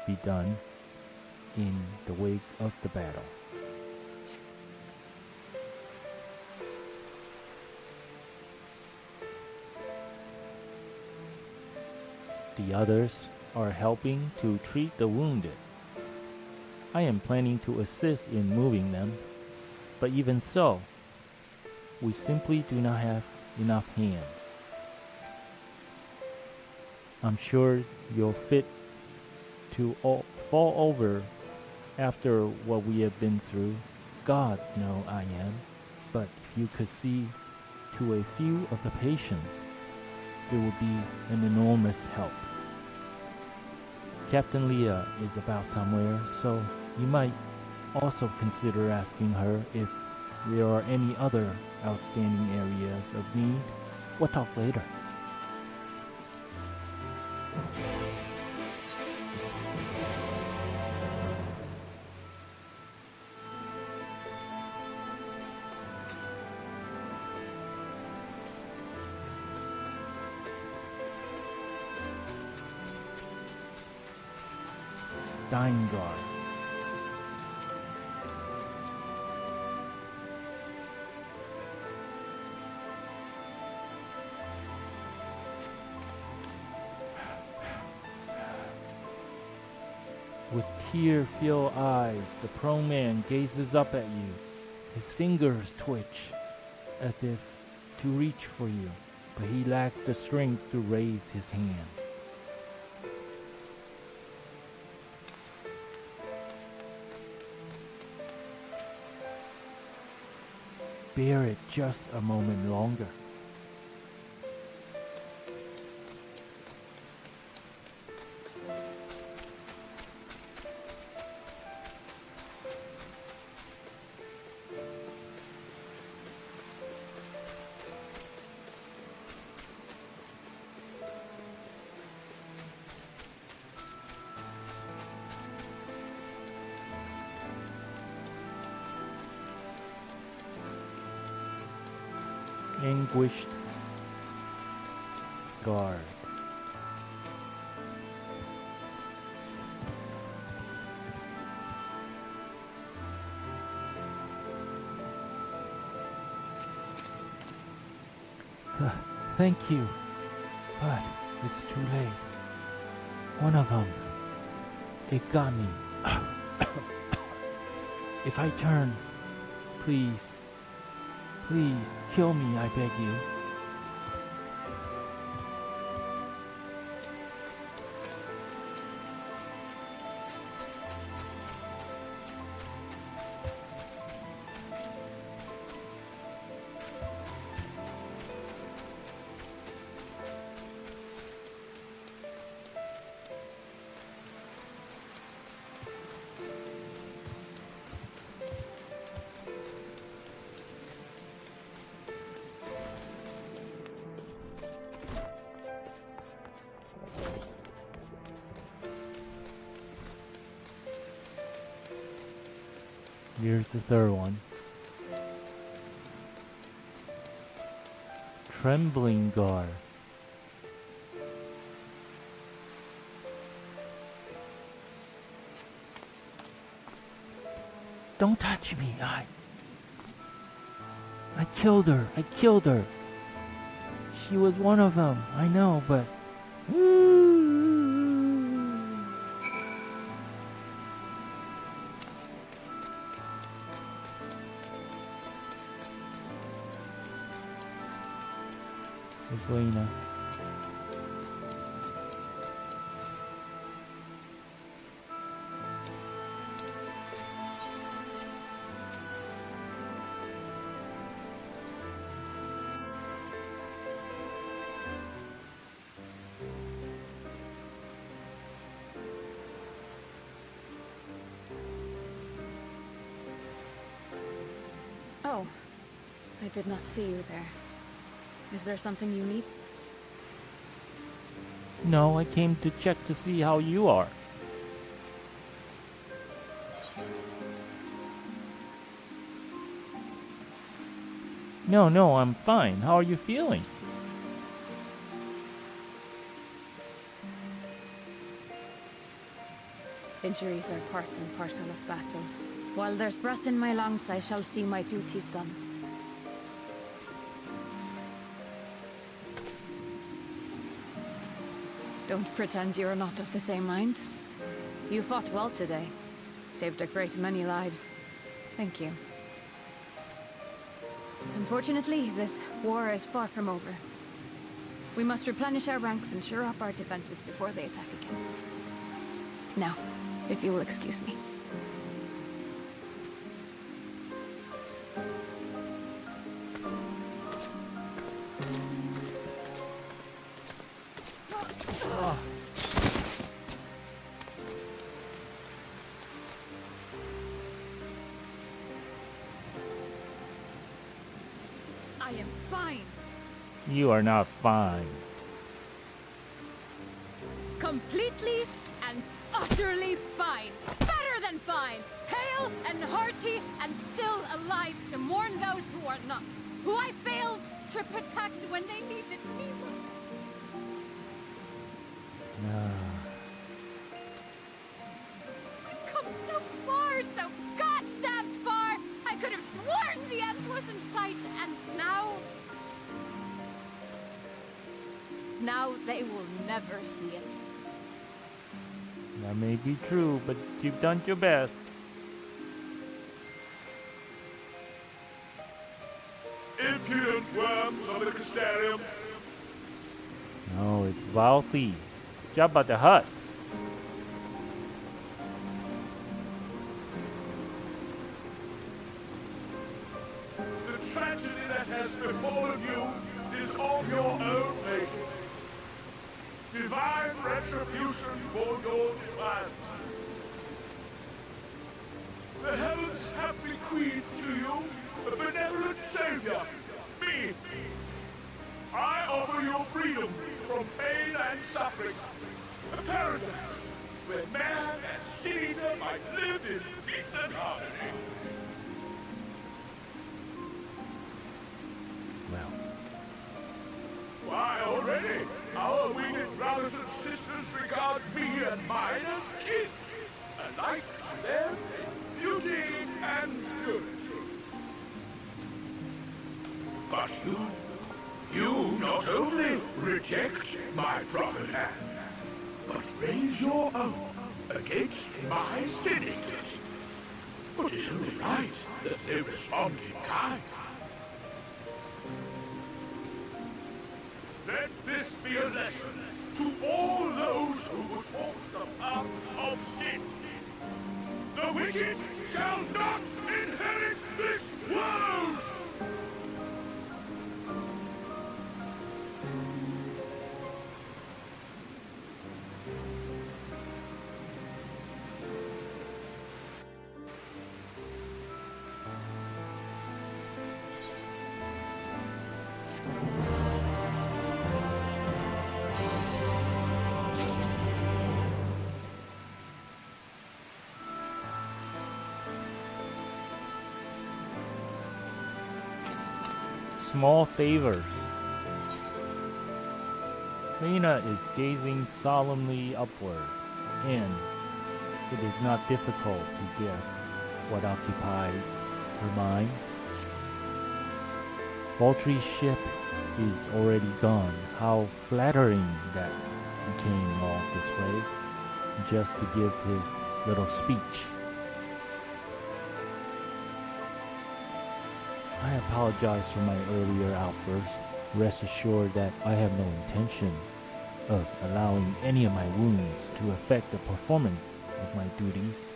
be done in the wake of the battle. The others are helping to treat the wounded. I am planning to assist in moving them, but even so, we simply do not have enough hands. I'm sure you're fit to fall over after what we have been through. Gods know I am, but if you could see to a few of the patients, it would be an enormous help. Captain Leah is about somewhere, so you might also consider asking her if there are any other outstanding areas of need. We'll talk later. Dying Guard. With tear-filled eyes, the prone man gazes up at you. His fingers twitch, as if to reach for you, but he lacks the strength to raise his hand. Bear it just a moment longer. Anguished Guard. Thank you, but it's too late. One of them, it got me. If I turn, please, please kill me, I beg you. Here's the third one. Trembling guard. Don't touch me. I killed her. I killed her. She was one of them. I know, but Where's Lena? Oh, I did not see you there. Is there something you need? No, I came to check to see how you are. No, I'm fine. How are you feeling? Injuries are part and parcel of battle. While there's breath in my lungs, I shall see my duties done. Don't pretend you're not of the same mind. You fought well today. Saved a great many lives. Thank you. Unfortunately, this war is far from over. We must replenish our ranks and shore up our defenses before they attack again. Now, if you will excuse me. I am fine. You are not fine. Completely and utterly fine. Better than fine. Hale and hearty and still alive to mourn those who are not. Who I failed to protect when they needed me most. We've come so far, so goddamn far. I could have sworn the end was in sight, and now... Now they will never see it. That may be true, but you've done your best. Impudent worms of the Castarium. No, it's vile thief. Jabba the Hutt. The tragedy that has befallen you is of your own making. Divine retribution for your defiance. The heavens have bequeathed to you a benevolent savior, me. I offer you freedom from pain and suffering. A paradise where man and sin-eater might live in peace and harmony. Well, Why, already, our winged brothers and sisters regard me and mine as kin, alike to them in beauty and purity. But you not only reject my prophet hand, but raise your own against my sin-eaters. but it's only right that they respond in kind. Let this be a lesson to all those who would walk the path of sin. The wicked shall not inherit this world! Small favors. Penguina is gazing solemnly upward, and it is not difficult to guess what occupies her mind. Valtry's ship is already gone. How flattering that he came all this way just to give his little speech. I apologize for my earlier outburst. Rest assured that I have no intention of allowing any of my wounds to affect the performance of my duties,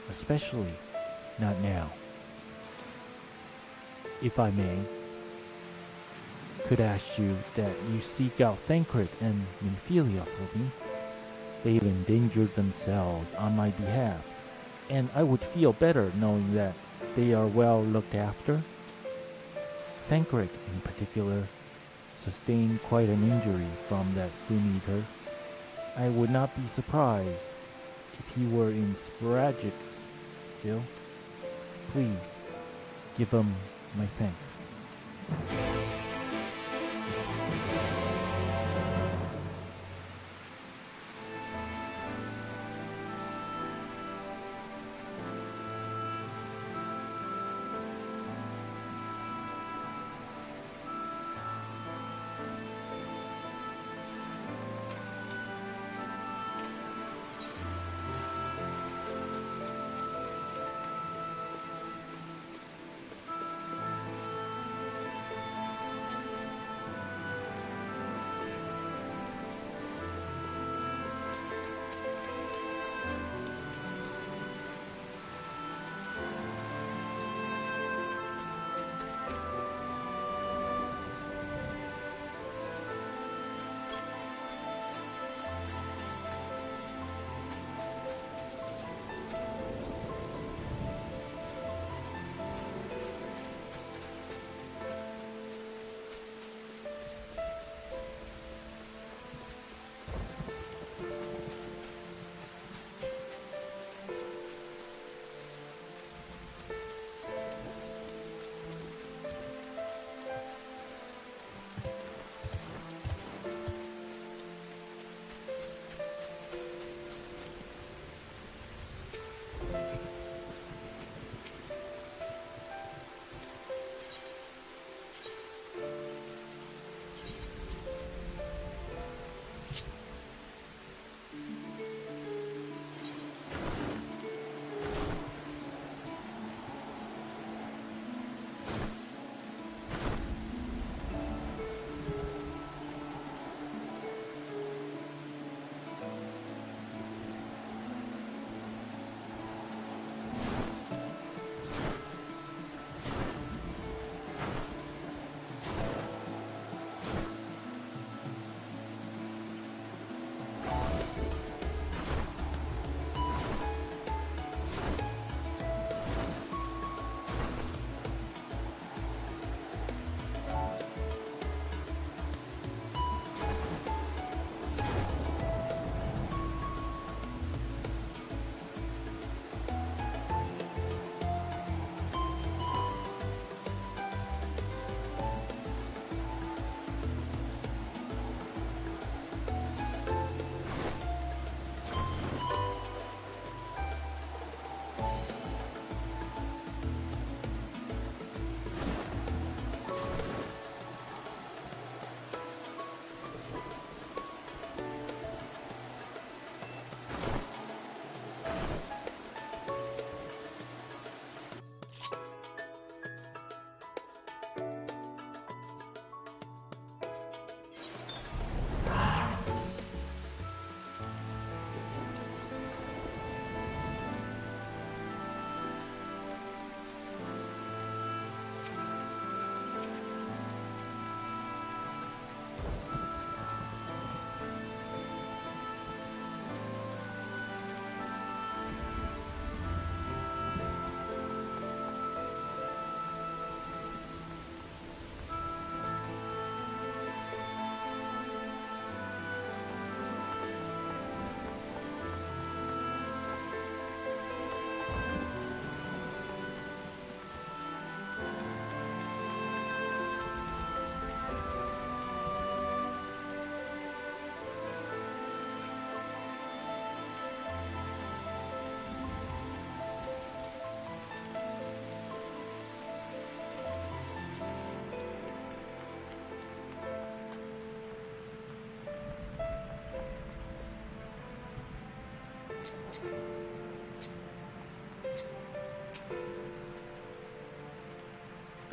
especially not now. If I may, could ask you that you seek out Thancred and Nymphelia for me. They've endangered themselves on my behalf, and I would feel better knowing that they are well looked after. Thancred, in particular, sustained quite an injury from that Sin-Eater. I would not be surprised if he were in Sparagics still. Please, give him my thanks.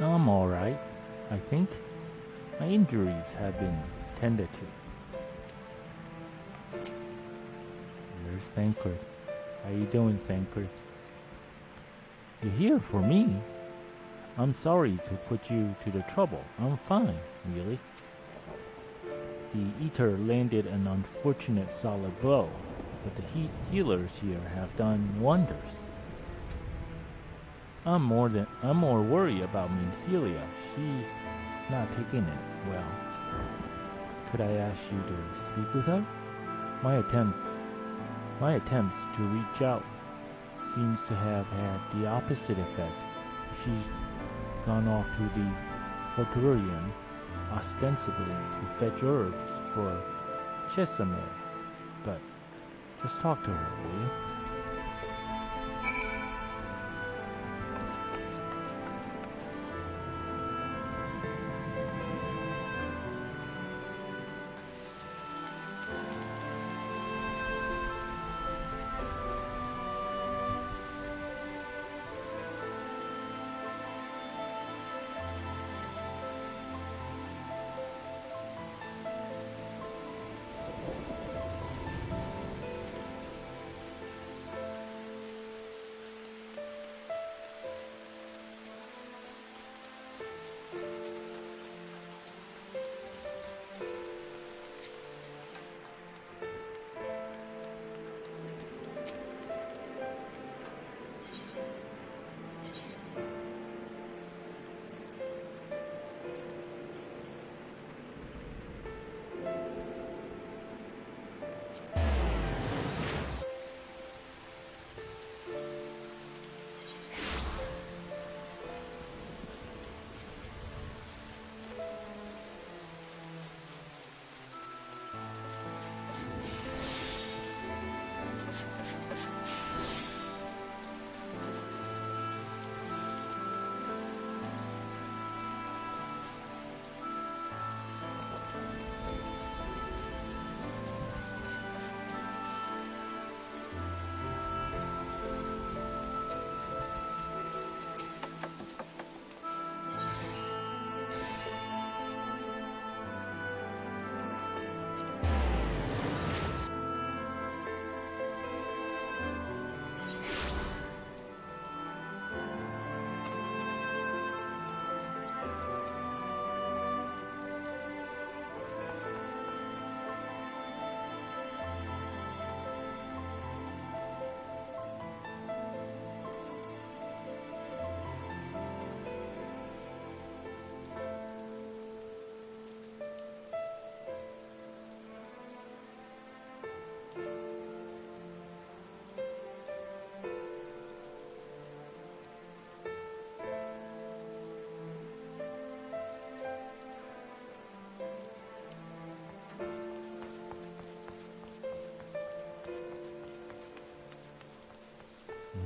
I'm alright, I think. My injuries have been tended to. There's Thancred. How you doing, Thancred? You're here for me? I'm sorry to put you to the trouble. I'm fine, really. The Eater landed an unfortunate solid blow, but the healers here have done wonders. I'm more worried about Minfilia. She's not taking it well. Could I ask you to speak with her? My attempts to reach out seems to have had the opposite effect. She's gone off to the Horturian, ostensibly to fetch herbs for Chesamere. But just talk to her, will you?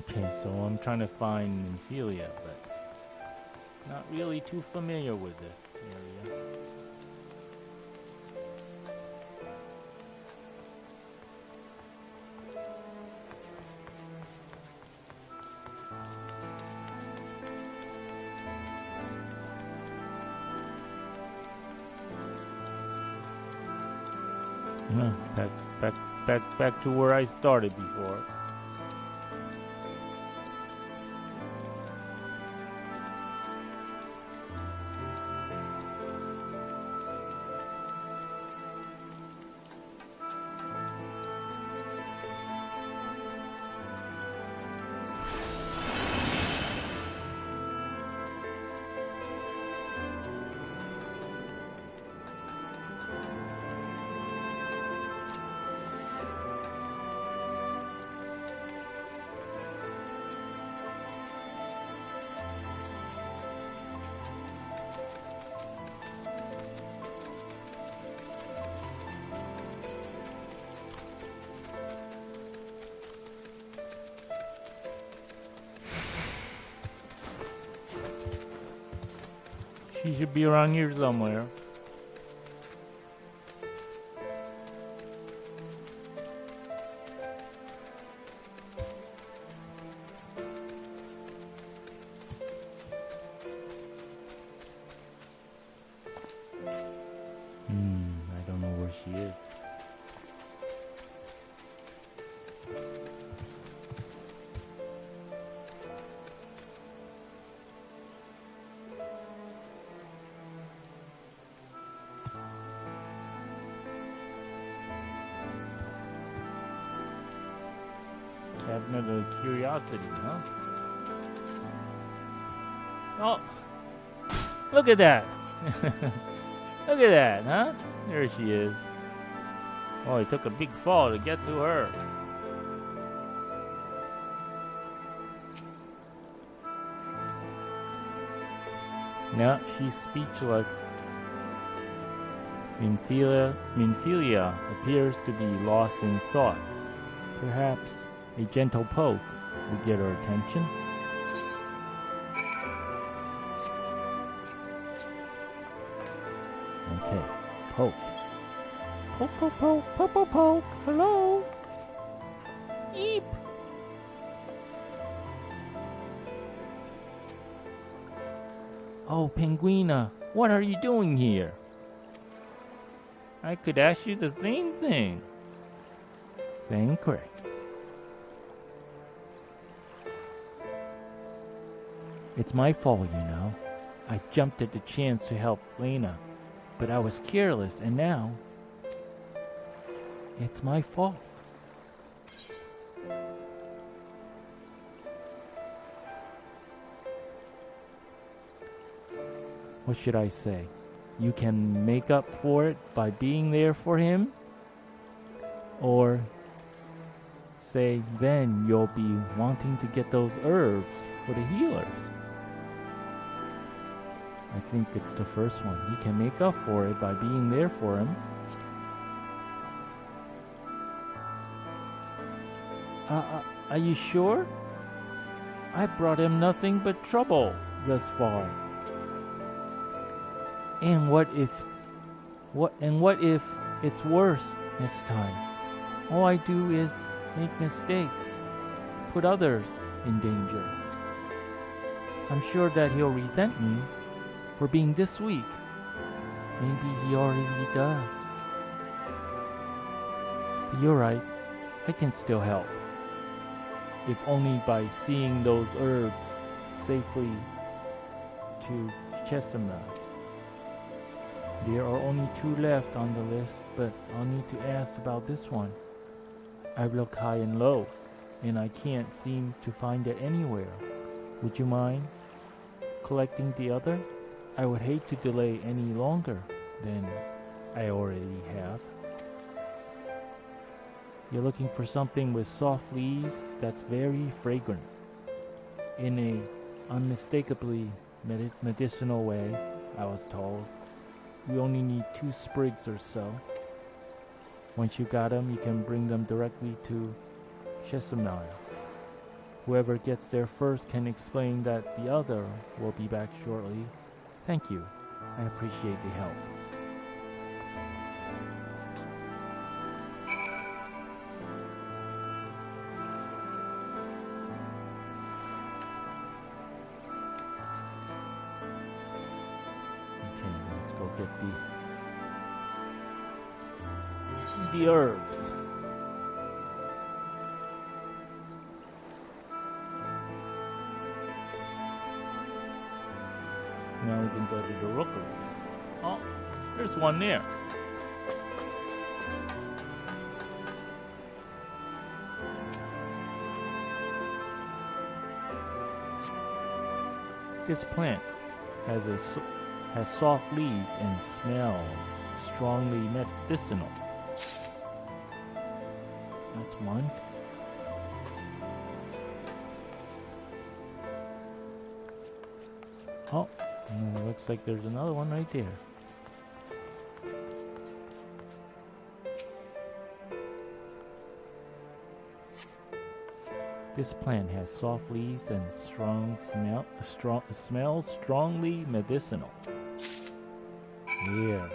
Okay, so I'm trying to find Minfilia, but not really too familiar with this area. No, back to where I started before. She should be around here somewhere. she is. Cabinet of Curiosity, huh? Oh, look at that! Look at that, huh? There she is. Oh, it took a big fall to get to her. No, she's speechless. Minfilia appears to be lost in thought. Perhaps a gentle poke will get her attention. Okay, poke. Poke, poke, poke, poke, poke, poke. Hello? Eep. Oh, Penguina, what are you doing here? I could ask you the same thing. Thank you. It's my fault, you know. I jumped at the chance to help Lena, but I was careless, and now it's my fault. What should I say? You can make up for it by being there for him? Or say then you'll be wanting to get those herbs for the healers? I think it's the first one. You can make up for it by being there for him. Are you sure? I brought him nothing but trouble thus far. And what if it's worse next time? All I do is make mistakes, put others in danger. I'm sure that he'll resent me for being this weak. Maybe he already does. But you're right, I can still help. If only by seeing those herbs safely to Chesimard. There are only 2 left on the list, but I'll need to ask about this one. I've looked high and low, and I can't seem to find it anywhere. Would you mind collecting the other? I would hate to delay any longer than I already have. You're looking for something with soft leaves that's very fragrant. In a unmistakably medicinal way, I was told. We only need 2 sprigs or so. Once you got them, you can bring them directly to Chesimard. Whoever gets there first can explain that the other will be back shortly. Thank you. I appreciate the help. Okay, let's go get the herbs. Now we can go to the rookery. Oh, there's one there. This plant has soft leaves and smells strongly medicinal. That's one. Oh, looks like there's another one right there. This plant has soft leaves and smells strongly medicinal. Yeah.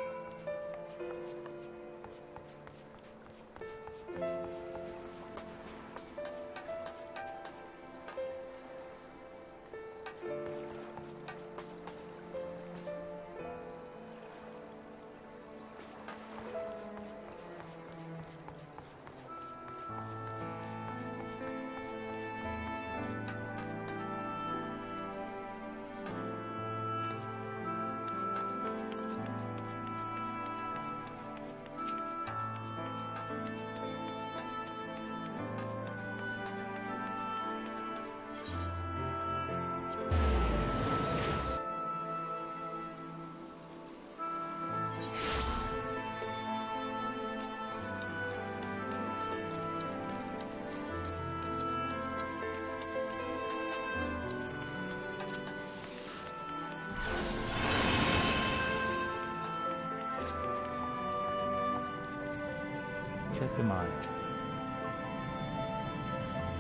Chesimai.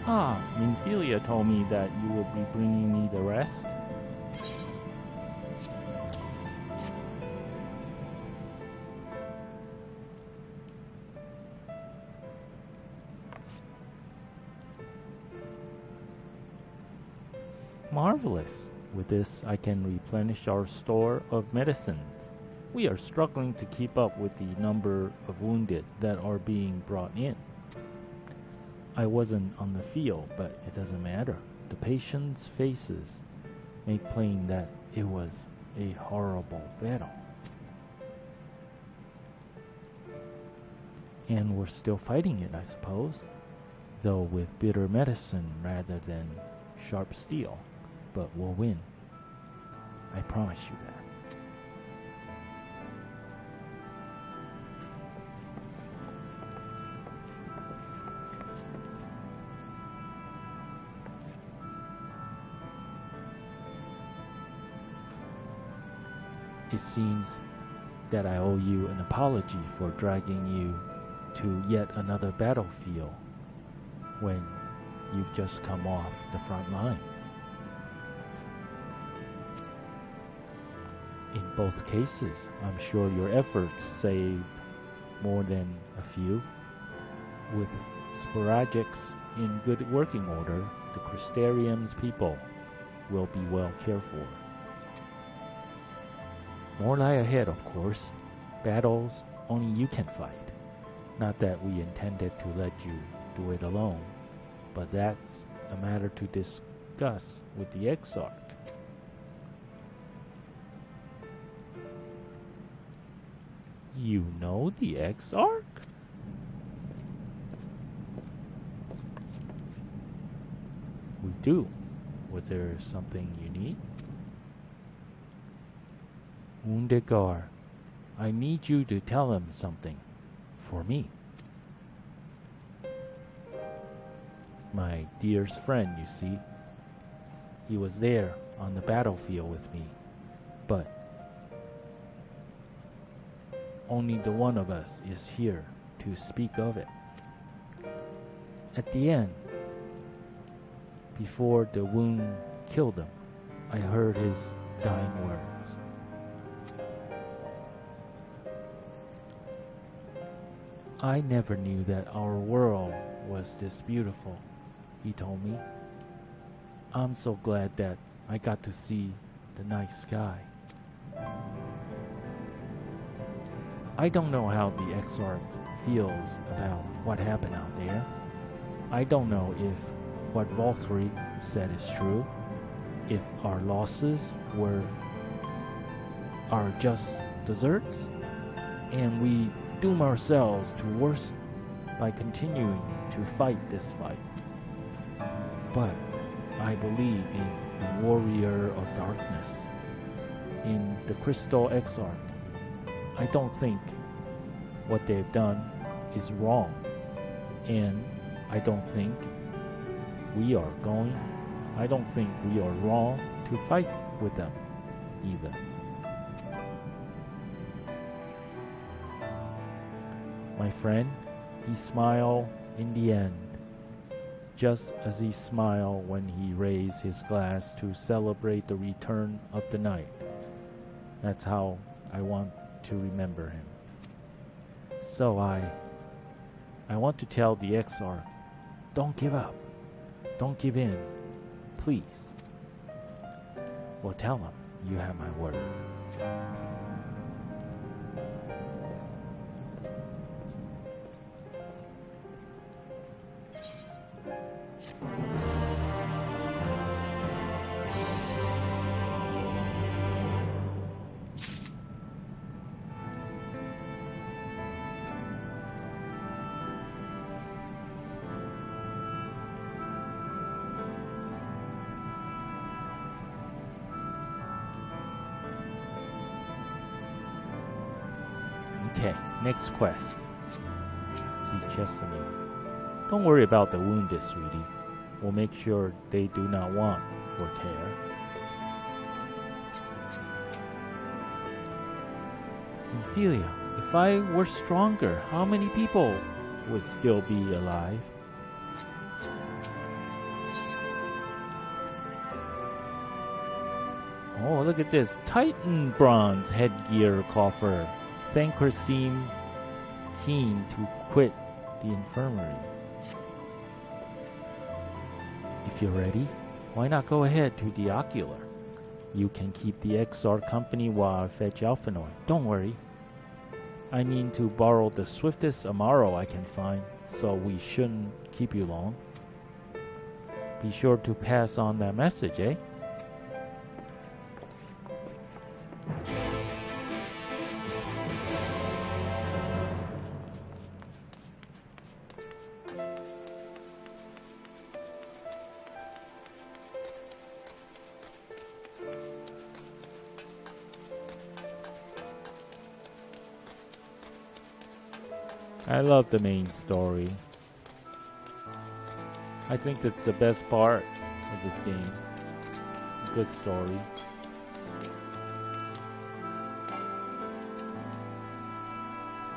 Ah, Minfilia told me that you would be bringing me the rest. Marvelous. With this, I can replenish our store of medicines. We are struggling to keep up with the number of wounded that are being brought in. I wasn't on the field, but it doesn't matter. The patients' faces make plain that it was a horrible battle. And we're still fighting it, I suppose, though with bitter medicine rather than sharp steel. But we'll win. I promise you that. It seems that I owe you an apology for dragging you to yet another battlefield when you've just come off the front lines. In both cases, I'm sure your efforts saved more than a few. With sporadics in good working order, the Crystarium's people will be well cared for. More lie ahead, of course. Battles only you can fight. Not that we intended to let you do it alone, but that's a matter to discuss with the Exarch. You know the Exarch? We do. Was there something you need? Wounded Gar, I need you to tell him something. For me. My dearest friend, you see. He was there on the battlefield with me. But only the one of us is here to speak of it. At the end, before the wound killed him, I heard his dying words. I never knew that our world was this beautiful, he told me. I'm so glad that I got to see the night sky. I don't know how the Exarch feels about what happened out there. I don't know if what Valkyrie said is true, if our losses were our just deserts, and we doom ourselves to worse by continuing to fight this fight. But I believe in the warrior of darkness, in the Crystal Exarch. I don't think what they've done is wrong, and I don't think we are wrong to fight with them either. My friend, he smiled in the end, just as he smiled when he raised his glass to celebrate the return of the night. That's how I want to remember him. So I want to tell the Exarch, don't give up. Don't give in. Please. Well, tell him you have my word. Okay, next quest. See Chesapeake. Don't worry about the wounded, sweetie. We'll make sure they do not want for care. Ophelia, if I were stronger, how many people would still be alive. Oh, look at this. Titan bronze headgear coffer. Thanker seemed keen to quit the infirmary. If you're ready, why not go ahead to the ocular? You can keep the XR company while I fetch Alphinoid. Don't worry. I mean to borrow the swiftest Amaro I can find, so we shouldn't keep you long. Be sure to pass on that message, eh? I love the main story. I think that's the best part of this game. Good story.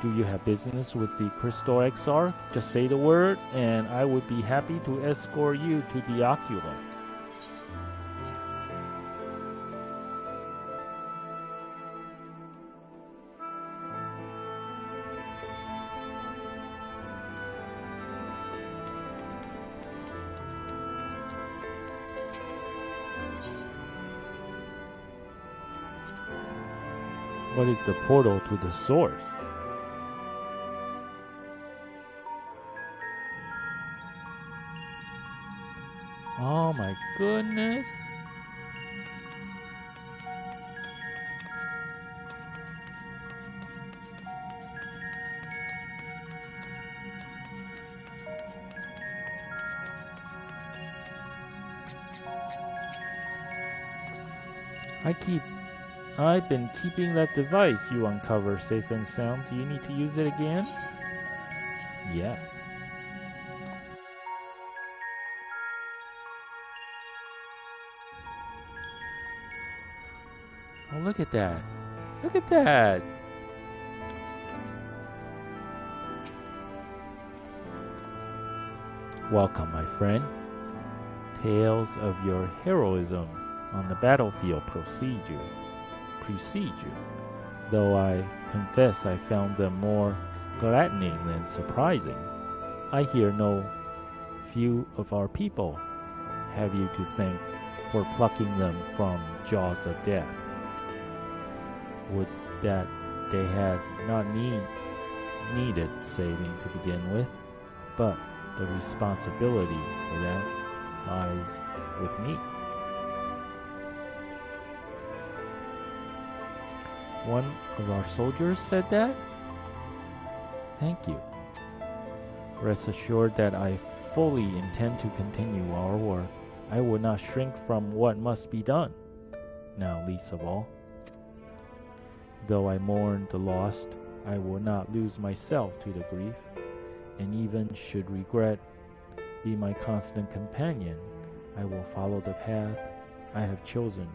Do you have business with the Crystal XR? Just say the word and I would be happy to escort you to the ocular. What is the portal to the source? Oh my goodness. I've been keeping that device you uncover safe and sound. Do you need to use it again? Yes. Oh, look at that. Look at that. Welcome, my friend. Tales of your heroism on the battlefield precede you. Though I confess I found them more gladdening than surprising. I hear no few of our people have you to thank for plucking them from jaws of death. Would that they had not needed saving to begin with, but the responsibility for that lies with me. One of our soldiers said that? Thank you. Rest assured that I fully intend to continue our work. I will not shrink from what must be done, now least of all. Though I mourn the lost, I will not lose myself to the grief, and even should regret be my constant companion, I will follow the path I have chosen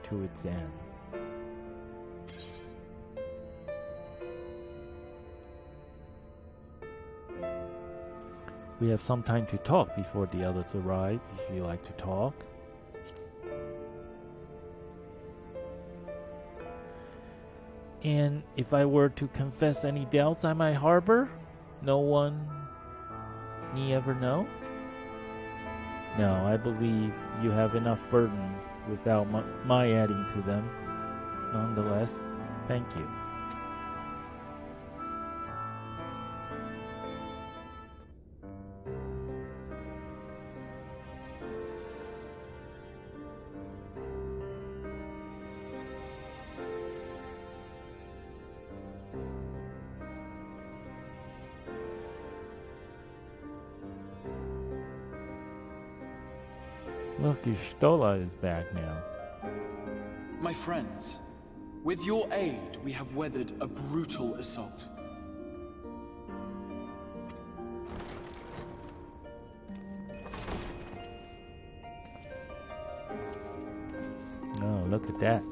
to its end. We have some time to talk before the others arrive, if you like to talk. And if I were to confess any doubts I might harbor, no one need ever know? No, I believe you have enough burdens without my adding to them. Nonetheless, thank you. Look, Stola is back now. My friends, with your aid, we have weathered a brutal assault. Oh, look at that.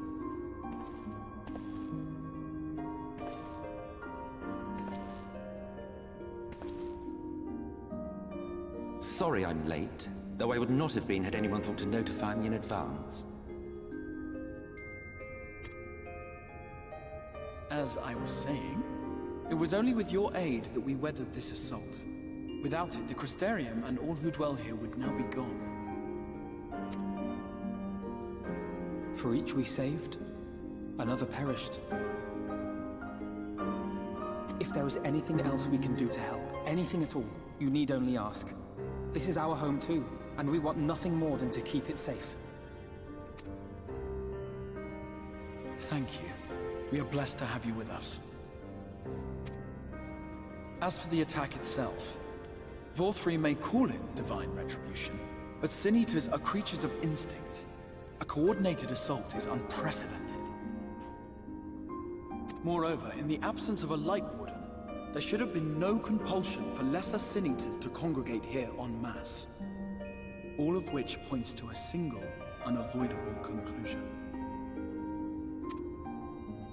Sorry I'm late, though I would not have been had anyone thought to notify me in advance. As I was saying, it was only with your aid that we weathered this assault. Without it, the Crystarium and all who dwell here would now be gone. For each we saved, another perished. If there is anything else we can do to help, anything at all, you need only ask. This is our home too, and we want nothing more than to keep it safe. Thank you. We are blessed to have you with us. As for the attack itself, Vorthri may call it divine retribution, but Sin Eaters are creatures of instinct. A coordinated assault is unprecedented. Moreover, in the absence of a Light Warden, there should have been no compulsion for lesser Sin Eaters to congregate here en masse. All of which points to a single, unavoidable conclusion.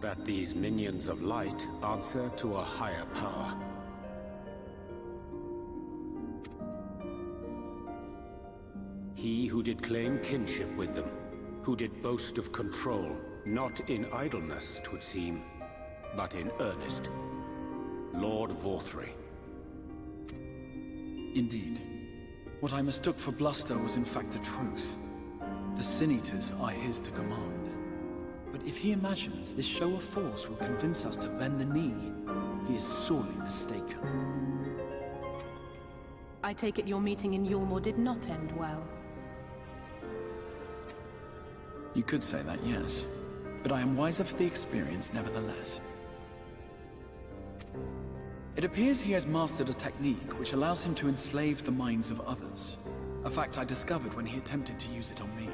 That these minions of light answer to a higher power. He who did claim kinship with them, who did boast of control, not in idleness, 'twould seem, but in earnest. Lord Vorthri. Indeed. What I mistook for bluster was in fact the truth. The Sin Eaters are his to command. But if he imagines this show of force will convince us to bend the knee, he is sorely mistaken. I take it your meeting in Yulmore did not end well. You could say that, yes. But I am wiser for the experience nevertheless. It appears he has mastered a technique which allows him to enslave the minds of others. A fact I discovered when he attempted to use it on me.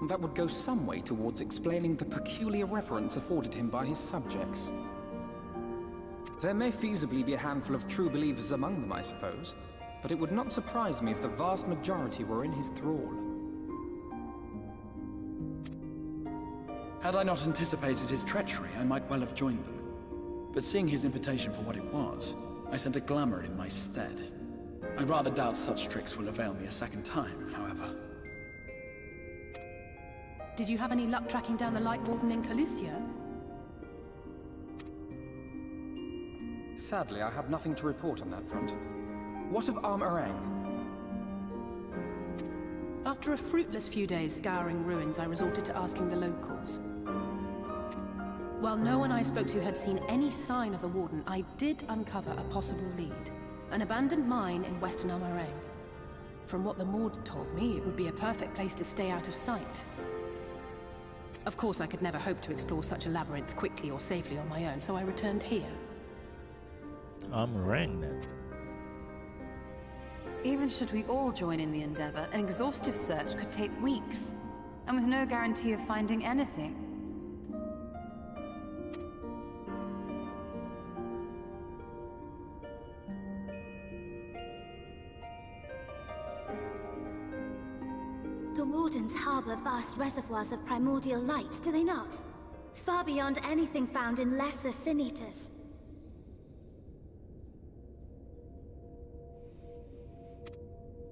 That would go some way towards explaining the peculiar reverence afforded him by his subjects. There may feasibly be a handful of true believers among them, I suppose, but it would not surprise me if the vast majority were in his thrall. Had I not anticipated his treachery, I might well have joined them. But seeing his invitation for what it was, I sent a glamour in my stead. I rather doubt such tricks will avail me a second time, however. Did you have any luck tracking down the Light Warden in Calusia? Sadly, I have nothing to report on that front. What of Armorang? After a fruitless few days scouring ruins, I resorted to asking the locals. While no one I spoke to had seen any sign of the Warden, I did uncover a possible lead. An abandoned mine in western Armorang. From what the Maud told me, it would be a perfect place to stay out of sight. Of course, I could never hope to explore such a labyrinth quickly or safely on my own, so I returned here. Armorang, then. Even should we all join in the endeavor, an exhaustive search could take weeks, and with no guarantee of finding anything. The Wardens harbor vast reservoirs of primordial light, do they not? Far beyond anything found in lesser Sin Eaters.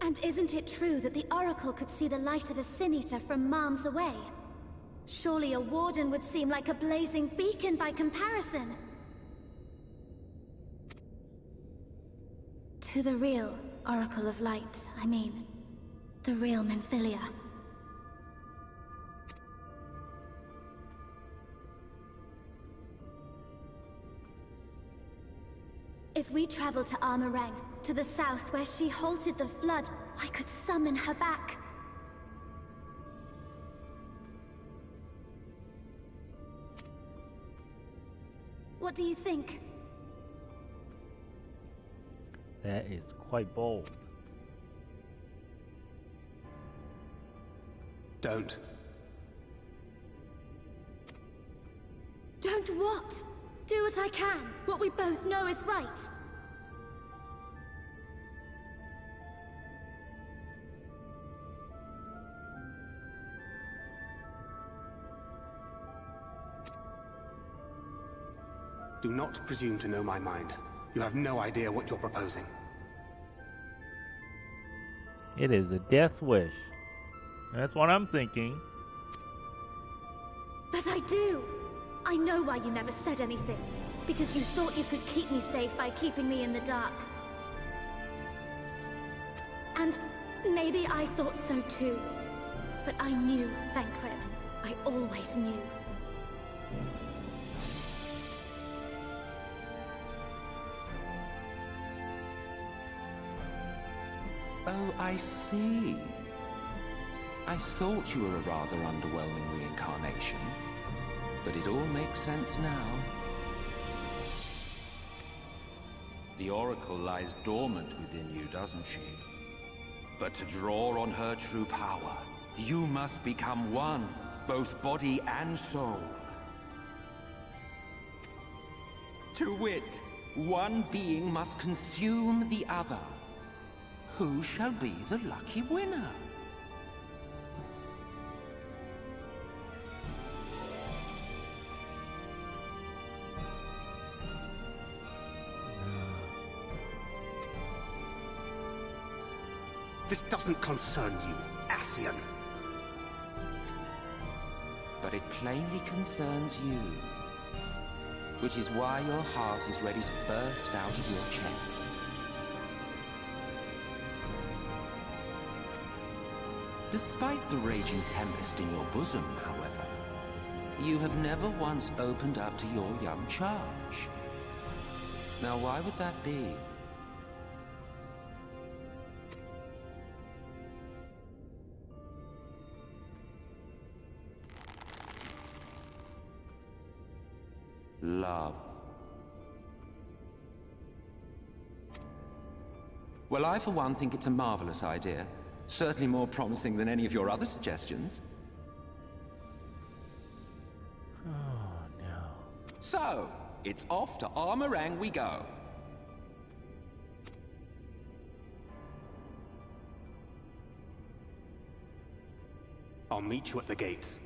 And isn't it true that the Oracle could see the light of a Sin Eater from miles away? Surely a Warden would seem like a blazing beacon by comparison. To the real Oracle of Light, I mean. The real Menphilia. If we travel to Armorang, to the south where she halted the flood, I could summon her back. What do you think? That is quite bold. Don't. Don't what? Do what I can. What we both know is right. Do not presume to know my mind. You have no idea what you're proposing. It is a death wish. That's what I'm thinking. But I do. I know why you never said anything. Because you thought you could keep me safe by keeping me in the dark. And maybe I thought so too. But I knew, Thancred. I always knew. Oh, I see. I thought you were a rather underwhelming reincarnation, but it all makes sense now. The Oracle lies dormant within you, doesn't she? But to draw on her true power, you must become one, both body and soul. To wit, one being must consume the other. Who shall be the lucky winner? This doesn't concern you, Ascian. But it plainly concerns you. Which is why your heart is ready to burst out of your chest. Despite the raging tempest in your bosom, however, you have never once opened up to your young charge. Now, why would that be? Love. Well, I for one think it's a marvelous idea. Certainly more promising than any of your other suggestions. Oh, no. So, it's off to Armorang we go. I'll meet you at the gates.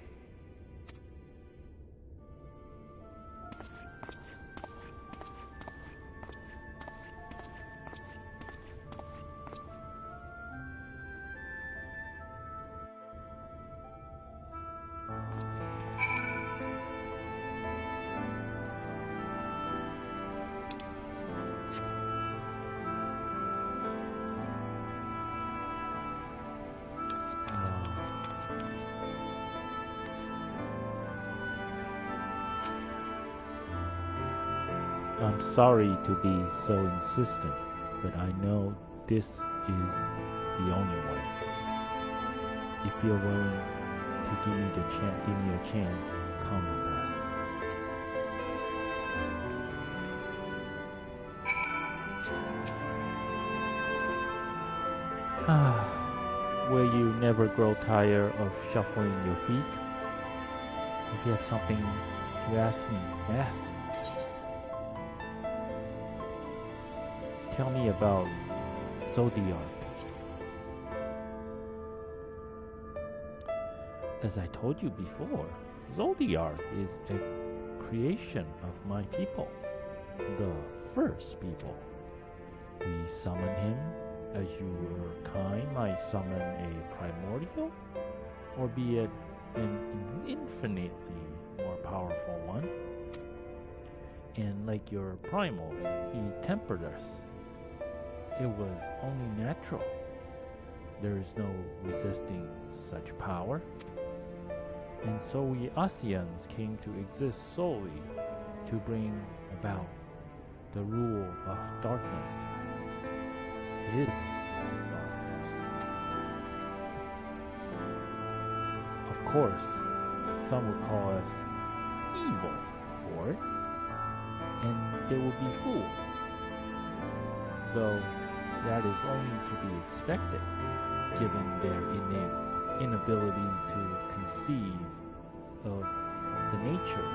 I'm sorry to be so insistent, but I know this is the only way. If you're willing to give me a chance, come with us. Will you never grow tired of shuffling your feet? If you have something to ask me, ask. Tell me about Zodiark. As I told you before, Zodiark is a creation of my people, the first people. We summon him as your kind might summon a primordial, or be it an infinitely more powerful one. And like your primals, he tempered us. It was only natural. There is no resisting such power. And so we Ascians came to exist solely to bring about the rule of darkness. His darkness. Of course, some would call us evil for it, and they will be fools. Though that is only to be expected, given their innate inability to conceive of the nature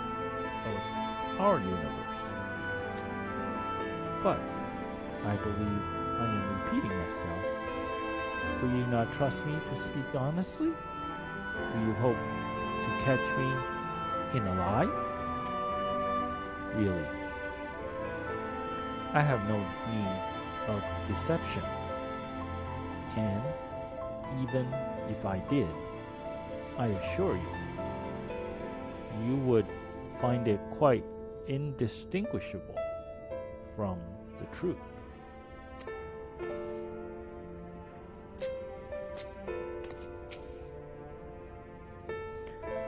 of our universe. But I believe I am repeating myself. Do you not trust me to speak honestly? Do you hope to catch me in a lie? Really, I have no need of deception. And even if I did, I assure you, you would find it quite indistinguishable from the truth.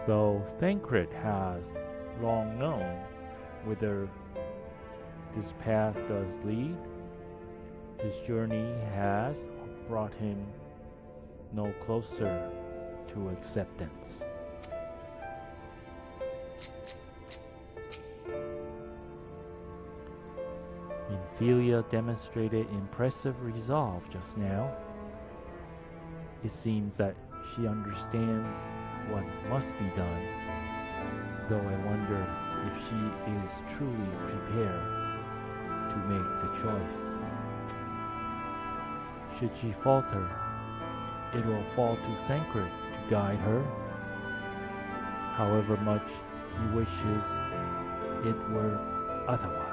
Though Thancred has long known whither this path does lead, his journey has brought him no closer to acceptance. Ophelia demonstrated impressive resolve just now. It seems that she understands what must be done, though I wonder if she is truly prepared to make the choice. Should she falter, it will fall to Thancred to guide her, however much he wishes it were otherwise.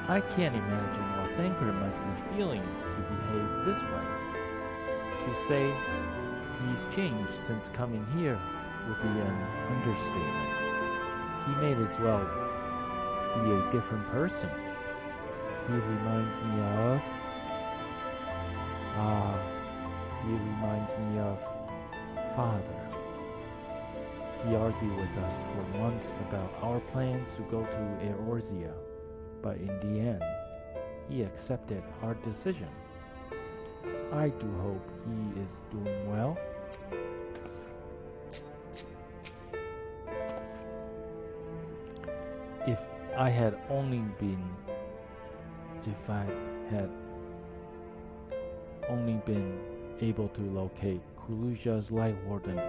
I can't imagine what Thancred must be feeling to behave this way. To say he's changed since coming here would be an understatement. He may as well be a different person. He reminds me of... he reminds me of Father. He argued with us for months about our plans to go to Eorzea. But in the end, he accepted our decision. I do hope he is doing well. If I had only been able to locate Kuluja's Light Warden,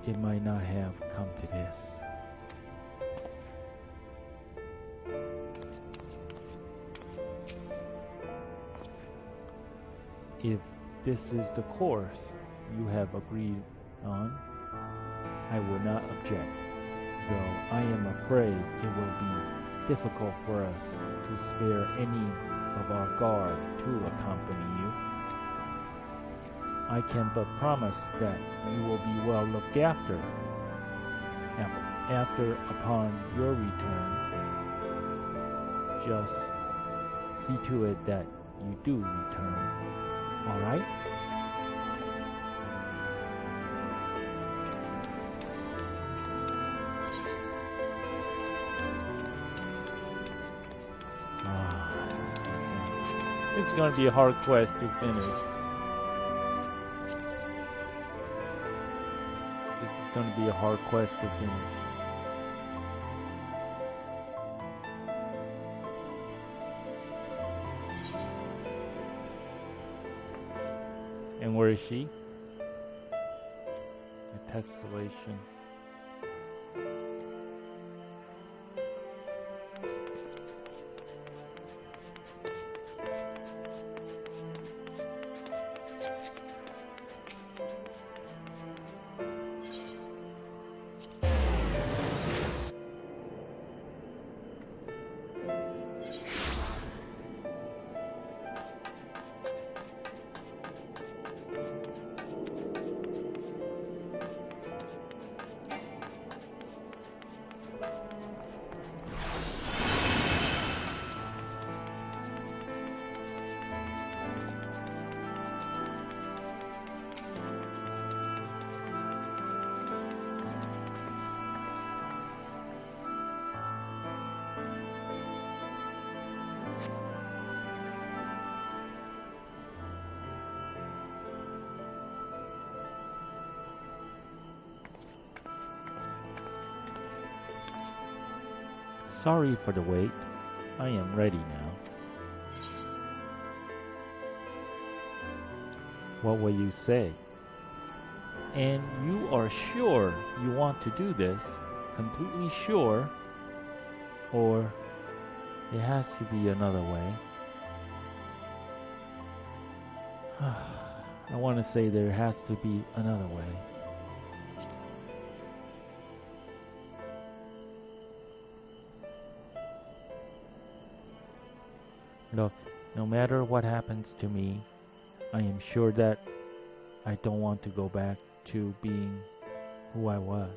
it might not have come to this. If this is the course you have agreed on, I will not object, though I am afraid it will be difficult for us to spare any of our guard to accompany you. I can but promise that you will be well looked after. Upon your return, just see to it that you do return. All right? It's going to be a hard quest to finish. This is going to be a hard quest to finish. And where is she? A Testillation. Sorry for the wait. I am ready now. What will you say? And you are sure you want to do this? Completely sure? Or there has to be another way? I want to say there has to be another way. Look, no matter what happens to me, I am sure that I don't want to go back to being who I was.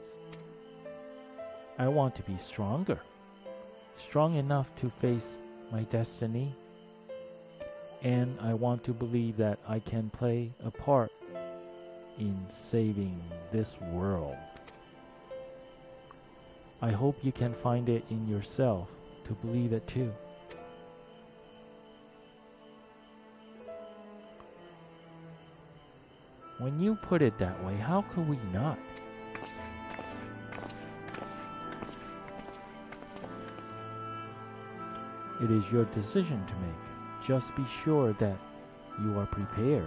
I want to be stronger, strong enough to face my destiny, and I want to believe that I can play a part in saving this world. I hope you can find it in yourself to believe it too. When you put it that way, how could we not? It is your decision to make. Just be sure that you are prepared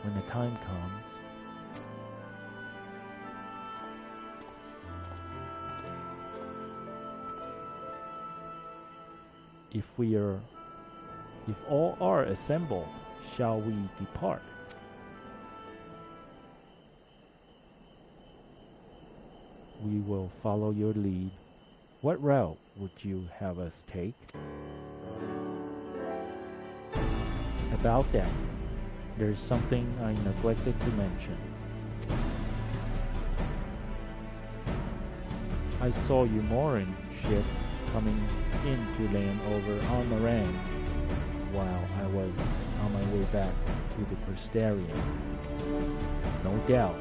when the time comes. If all are assembled, shall we depart? We will follow your lead. What route would you have us take? About that, there's something I neglected to mention. I saw Umoran ship coming in to land over Almarang while I was on my way back to the Crystarium. No doubt,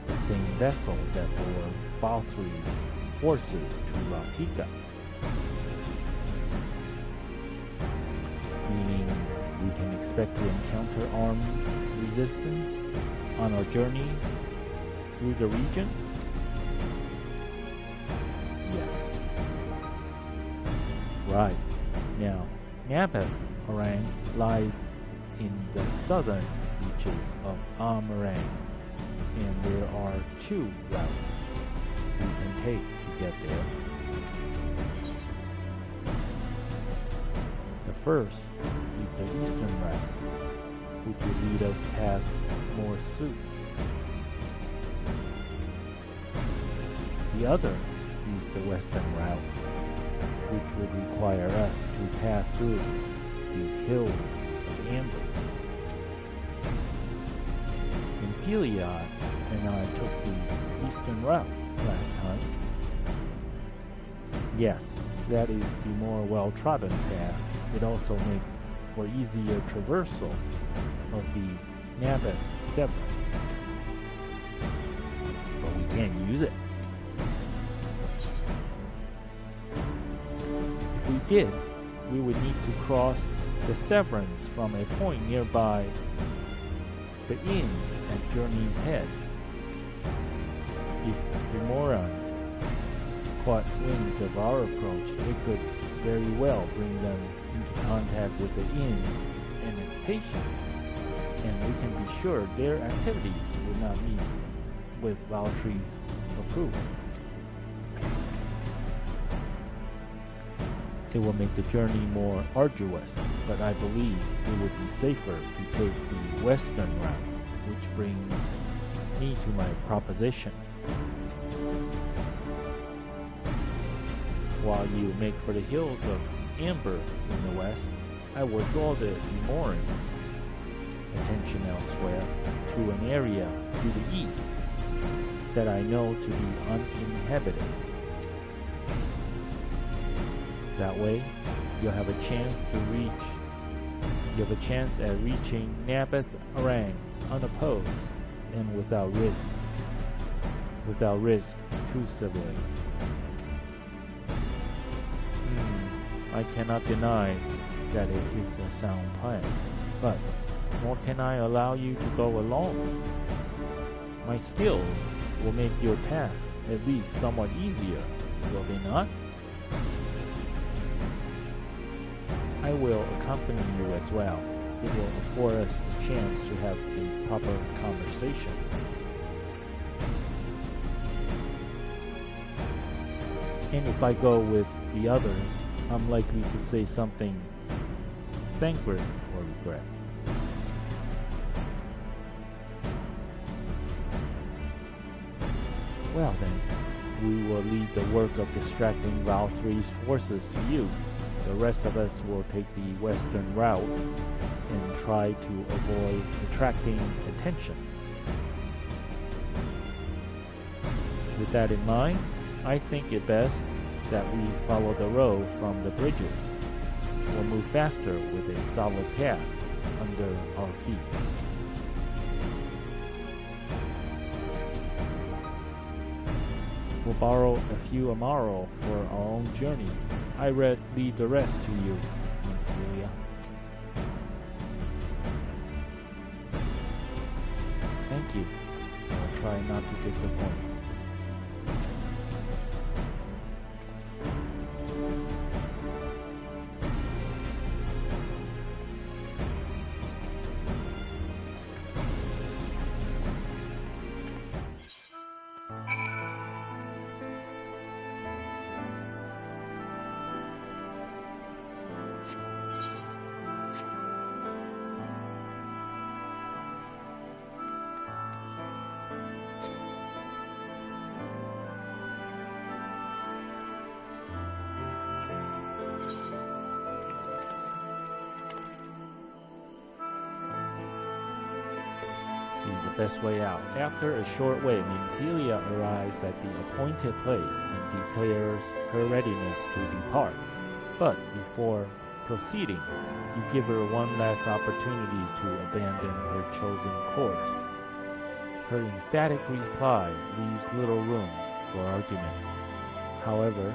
the same vessel that bore Balthri's forces to Ratika. Meaning we can expect to encounter armed resistance on our journeys through the region? Yes. Right. Now, Nabeth Orang lies in the southern reaches of Almarang, and there are two routes we can take to get there. The first is the eastern route, which will lead us past Morsu. The other is the western route, which would require us to pass through the hills of Amber. Infeliad and I took the eastern route last time. Yes, that is the more well-trodden path. It also makes for easier traversal of the Nabeth Severance. But we can't use it. If we did, we would need to cross the Severance from a point nearby the inn at Journey's Head. If the Moran caught wind of our approach, it could very well bring them into contact with the inn and its patients, and we can be sure their activities will not meet with Valtry's approval. It will make the journey more arduous, but I believe it would be safer to take the western route, which brings me to my proposition. While you make for the hills of Amber in the west, I will draw the Umorans' attention elsewhere to an area to the east that I know to be uninhabited. That way, you'll have a chance at reaching Nabeth Arang unopposed and without risk to civilians. I cannot deny that it is a sound plan, but nor can I allow you to go alone. My skills will make your task at least somewhat easier, will they not? I will accompany you as well. It will afford us a chance to have a proper conversation. And if I go with the others, I'm likely to say something thankful or regret. Well then, we will leave the work of distracting Valthri's forces to you, The rest of us will take the western route and try to avoid attracting attention. With that in mind, I think it best that we follow the road from the bridges. We'll move faster with a solid path under our feet. We'll borrow a few Amaro for our own journey. I leave the rest to you, Ophelia. Thank you. I'll try not to disappoint. The best way out. After a short wait, Ophelia arrives at the appointed place and declares her readiness to depart. But before proceeding, you give her one last opportunity to abandon her chosen course. Her emphatic reply leaves little room for argument. However,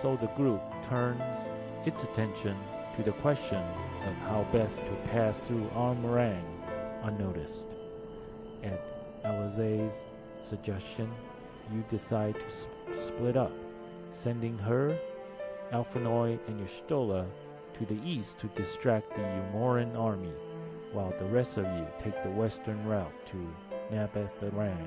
so the group turns its attention to the question of how best to pass through Armorang unnoticed. At Alize's suggestion, you decide to split up, sending her, Alphinoy, and Y'shtola to the east to distract the Umoran army, while the rest of you take the western route to Nabetharang.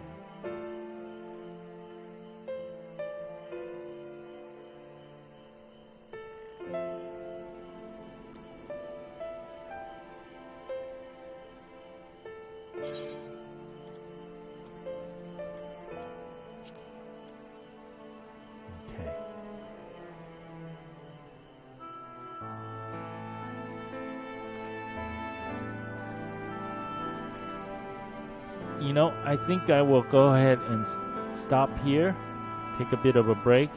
You know, I think I will go ahead and stop here, take a bit of a break,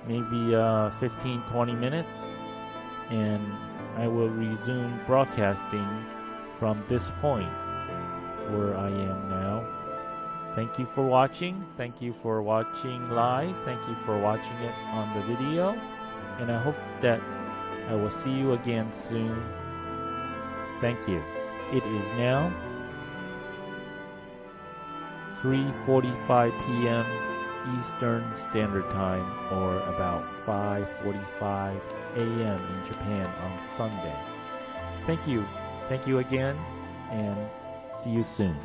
maybe 15-20 minutes, and I will resume broadcasting from this point where I am now. Thank you for watching. Thank you for watching live. Thank you for watching it on the video, and I hope that I will see you again soon. Thank you. It is now 3:45 p.m. Eastern Standard Time, or about 5:45 a.m. in Japan on Sunday. Thank you. Thank you again, and see you soon.